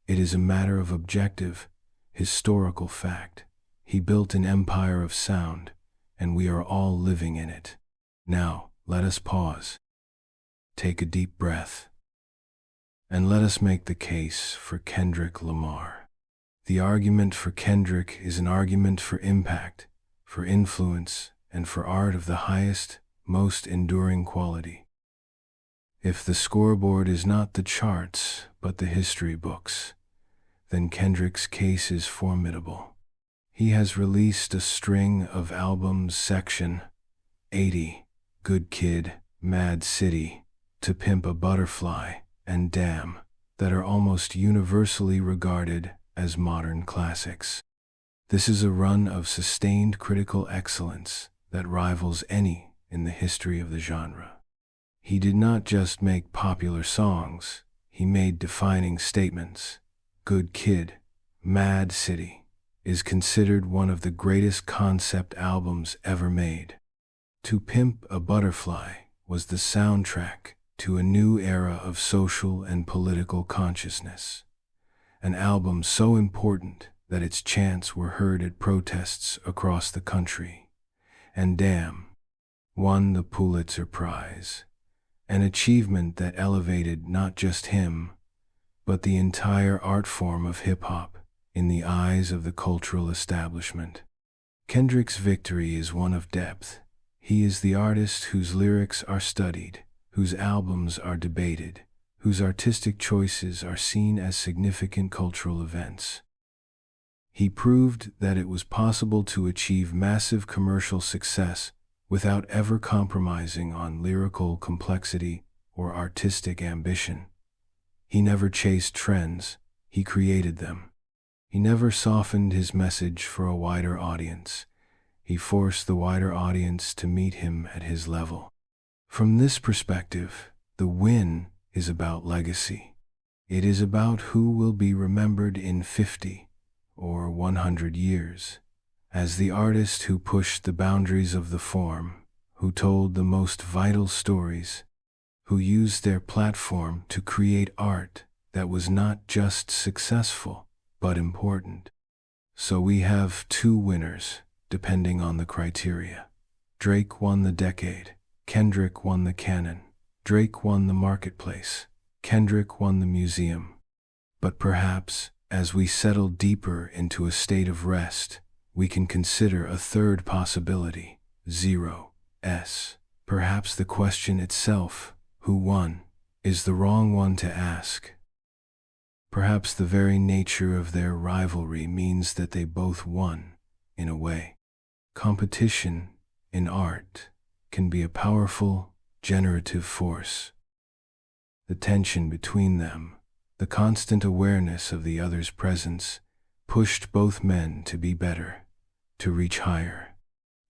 It is a matter of objective, historical fact. He built an empire of sound, and we are all living in it. Now, let us pause. Take a deep breath. And let us make the case for Kendrick Lamar. The argument for Kendrick is an argument for impact, for influence, and for art of the highest, most enduring quality. If the scoreboard is not the charts, but the history books, then Kendrick's case is formidable. He has released a string of albums: Section 80, Good Kid, Mad City, To Pimp a Butterfly, and Damn, that are almost universally regarded as modern classics. This is a run of sustained critical excellence that rivals any in the history of the genre. He did not just make popular songs, he made defining statements. Good Kid, Mad City is considered one of the greatest concept albums ever made. To Pimp a Butterfly was the soundtrack to a new era of social and political consciousness. An album so important that its chants were heard at protests across the country. And Damn won the Pulitzer Prize, an achievement that elevated not just him, but the entire art form of hip-hop in the eyes of the cultural establishment. Kendrick's victory is one of depth. He is the artist whose lyrics are studied, whose albums are debated, whose artistic choices are seen as significant cultural events. He proved that it was possible to achieve massive commercial success without ever compromising on lyrical complexity or artistic ambition. He never chased trends, he created them. He never softened his message for a wider audience. He forced the wider audience to meet him at his level. From this perspective, the win is about legacy. It is about who will be remembered in 50 or 100 years as the artist who pushed the boundaries of the form, who told the most vital stories, who used their platform to create art that was not just successful, but important. So we have two winners, depending on the criteria. Drake won the decade, Kendrick won the canon. Drake won the marketplace, Kendrick won the museum. But perhaps, as we settle deeper into a state of rest, we can consider a third possibility, 0s. Perhaps the question itself, who won, is the wrong one to ask. Perhaps the very nature of their rivalry means that they both won, in a way. Competition in art can be a powerful, generative force. The tension between them, the constant awareness of the other's presence, pushed both men to be better, to reach higher.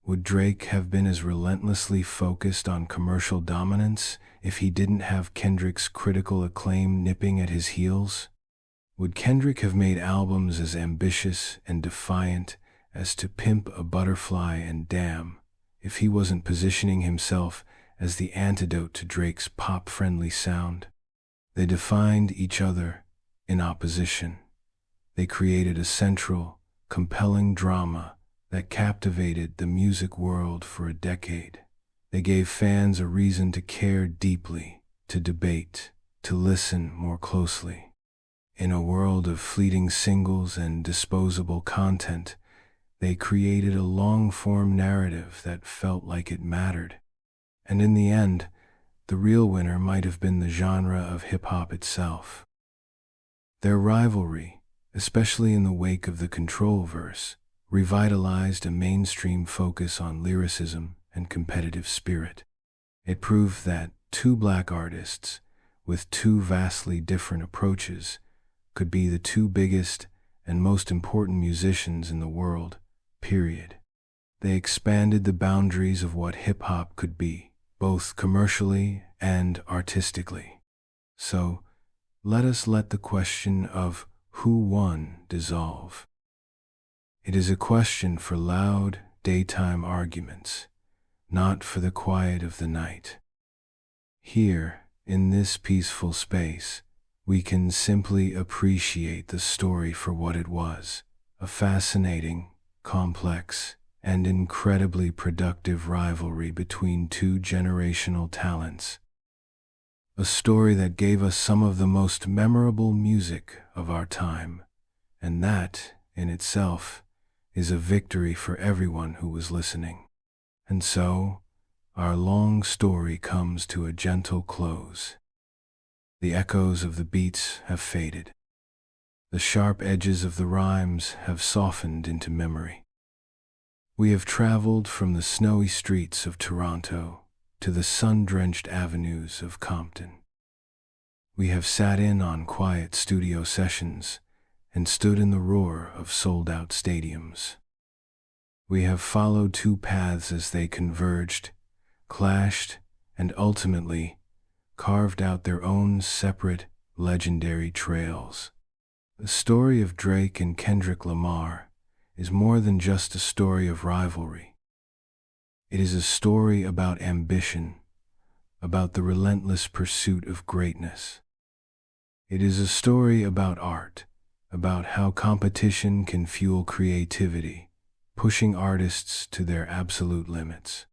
Would Drake have been as relentlessly focused on commercial dominance if he didn't have Kendrick's critical acclaim nipping at his heels? Would Kendrick have made albums as ambitious and defiant as To Pimp a Butterfly and Damn if he wasn't positioning himself as the antidote to Drake's pop-friendly sound? They defined each other in opposition. They created a central, compelling drama that captivated the music world for a decade. They gave fans a reason to care deeply, to debate, to listen more closely. In a world of fleeting singles and disposable content, they created a long-form narrative that felt like it mattered. And in the end, the real winner might have been the genre of hip-hop itself. Their rivalry, especially in the wake of the Control verse, revitalized a mainstream focus on lyricism and competitive spirit. It proved that two black artists, with two vastly different approaches, could be the two biggest and most important musicians in the world, period. They expanded the boundaries of what hip-hop could be, both commercially and artistically. So, let us let the question of who won dissolve. It is a question for loud, daytime arguments, not for the quiet of the night. Here, in this peaceful space, we can simply appreciate the story for what it was, a fascinating, complex, and incredibly productive rivalry between two generational talents. A story that gave us some of the most memorable music of our time, and that, in itself, is a victory for everyone who was listening. And so, our long story comes to a gentle close. The echoes of the beats have faded. The sharp edges of the rhymes have softened into memory. We have traveled from the snowy streets of Toronto to the sun-drenched avenues of Compton. We have sat in on quiet studio sessions and stood in the roar of sold-out stadiums. We have followed two paths as they converged, clashed, and ultimately carved out their own separate, legendary trails. The story of Drake and Kendrick Lamar is more than just a story of rivalry. It is a story about ambition, about the relentless pursuit of greatness. It is a story about art, about how competition can fuel creativity, pushing artists to their absolute limits.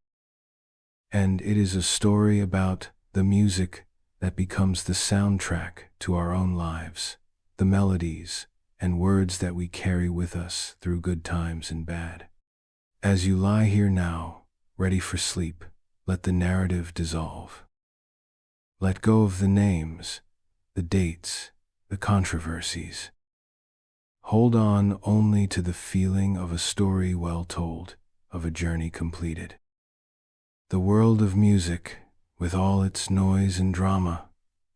And it is a story about the music that becomes the soundtrack to our own lives, the melodies and words that we carry with us through good times and bad. As you lie here now, ready for sleep, let the narrative dissolve. Let go of the names, the dates, the controversies. Hold on only to the feeling of a story well told, of a journey completed. The world of music, with all its noise and drama,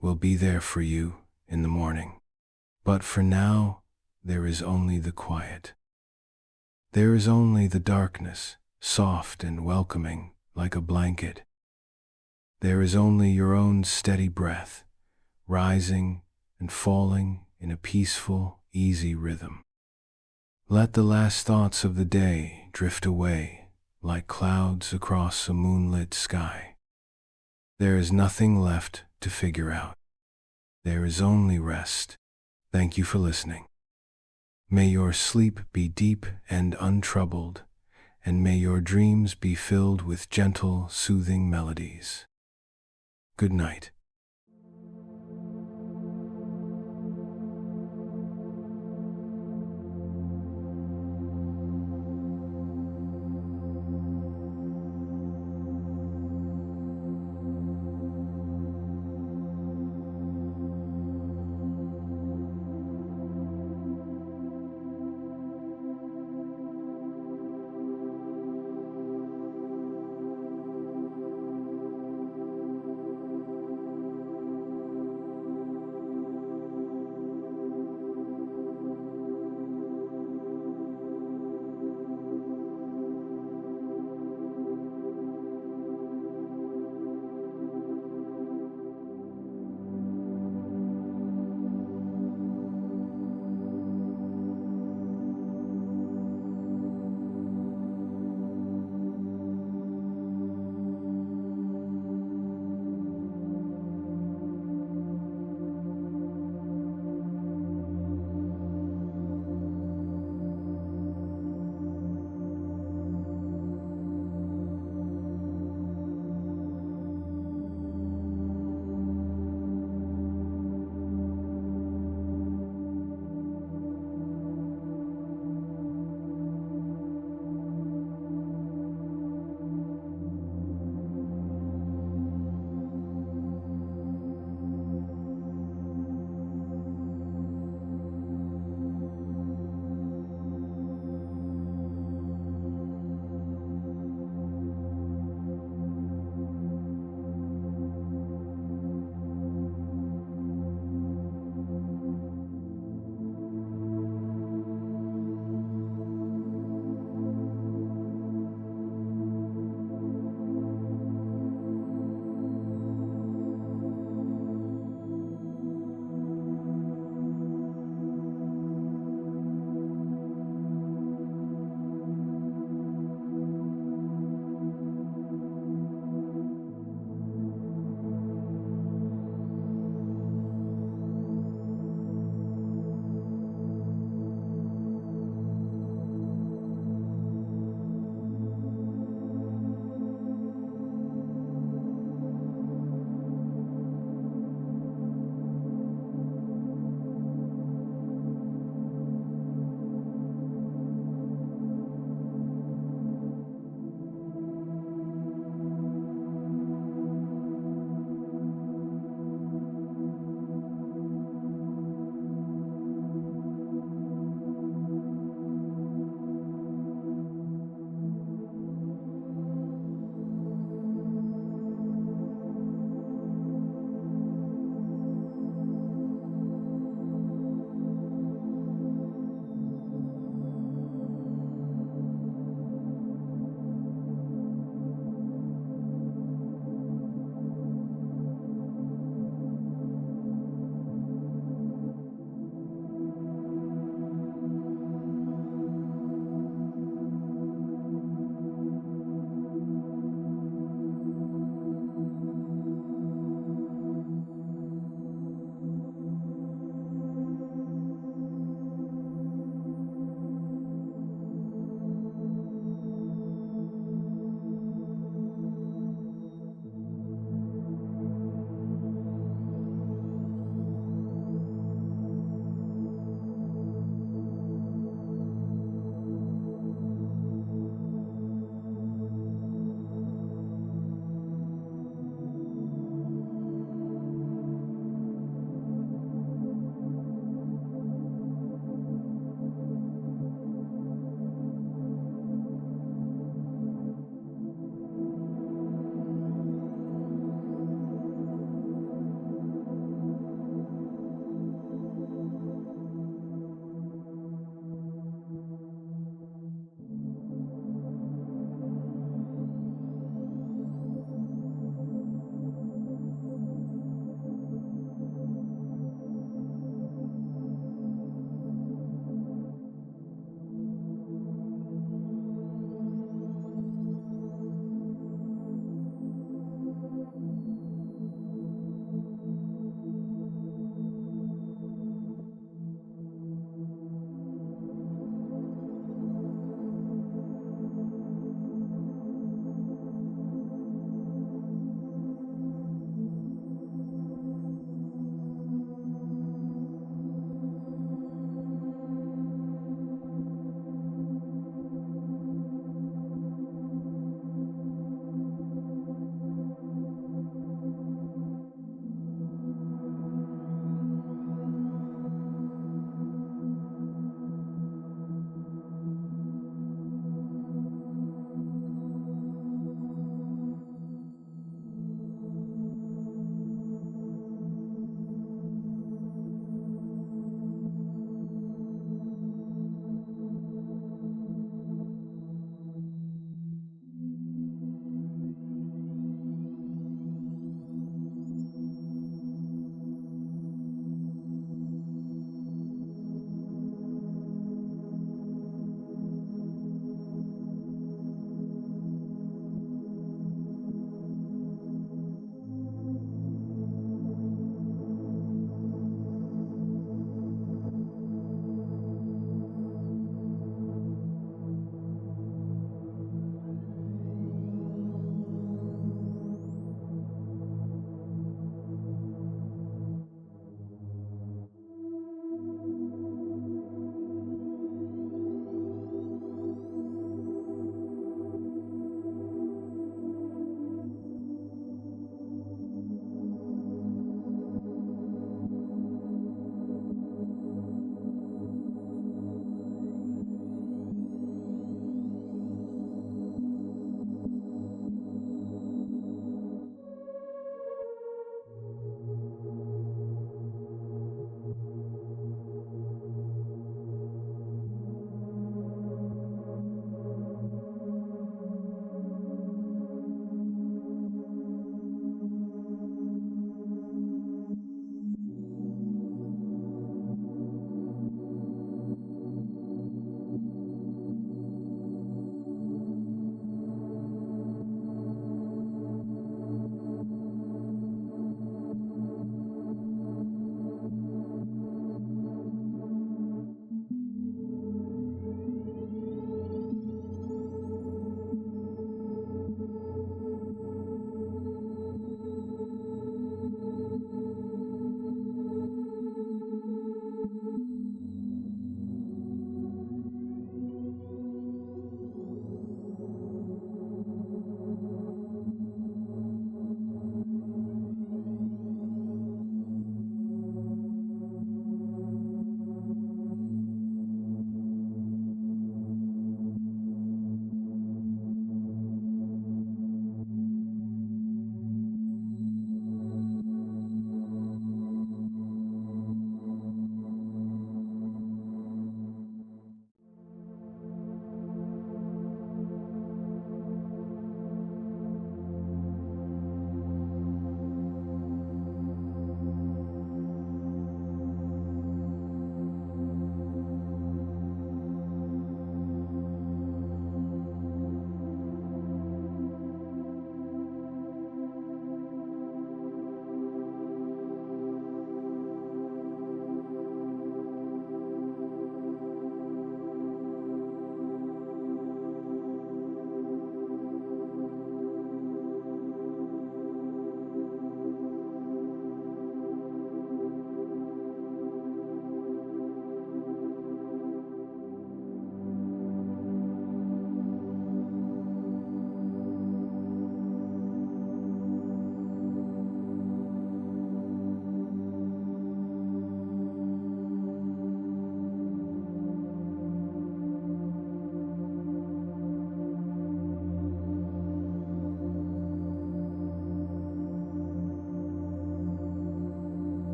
will be there for you in the morning. But for now, there is only the quiet. There is only the darkness, soft and welcoming, like a blanket. There is only your own steady breath, rising and falling in a peaceful, easy rhythm. Let the last thoughts of the day drift away like clouds across a moonlit sky. There is nothing left to figure out. There is only rest. Thank you for listening. May your sleep be deep and untroubled, and may your dreams be filled with gentle, soothing melodies. Good night.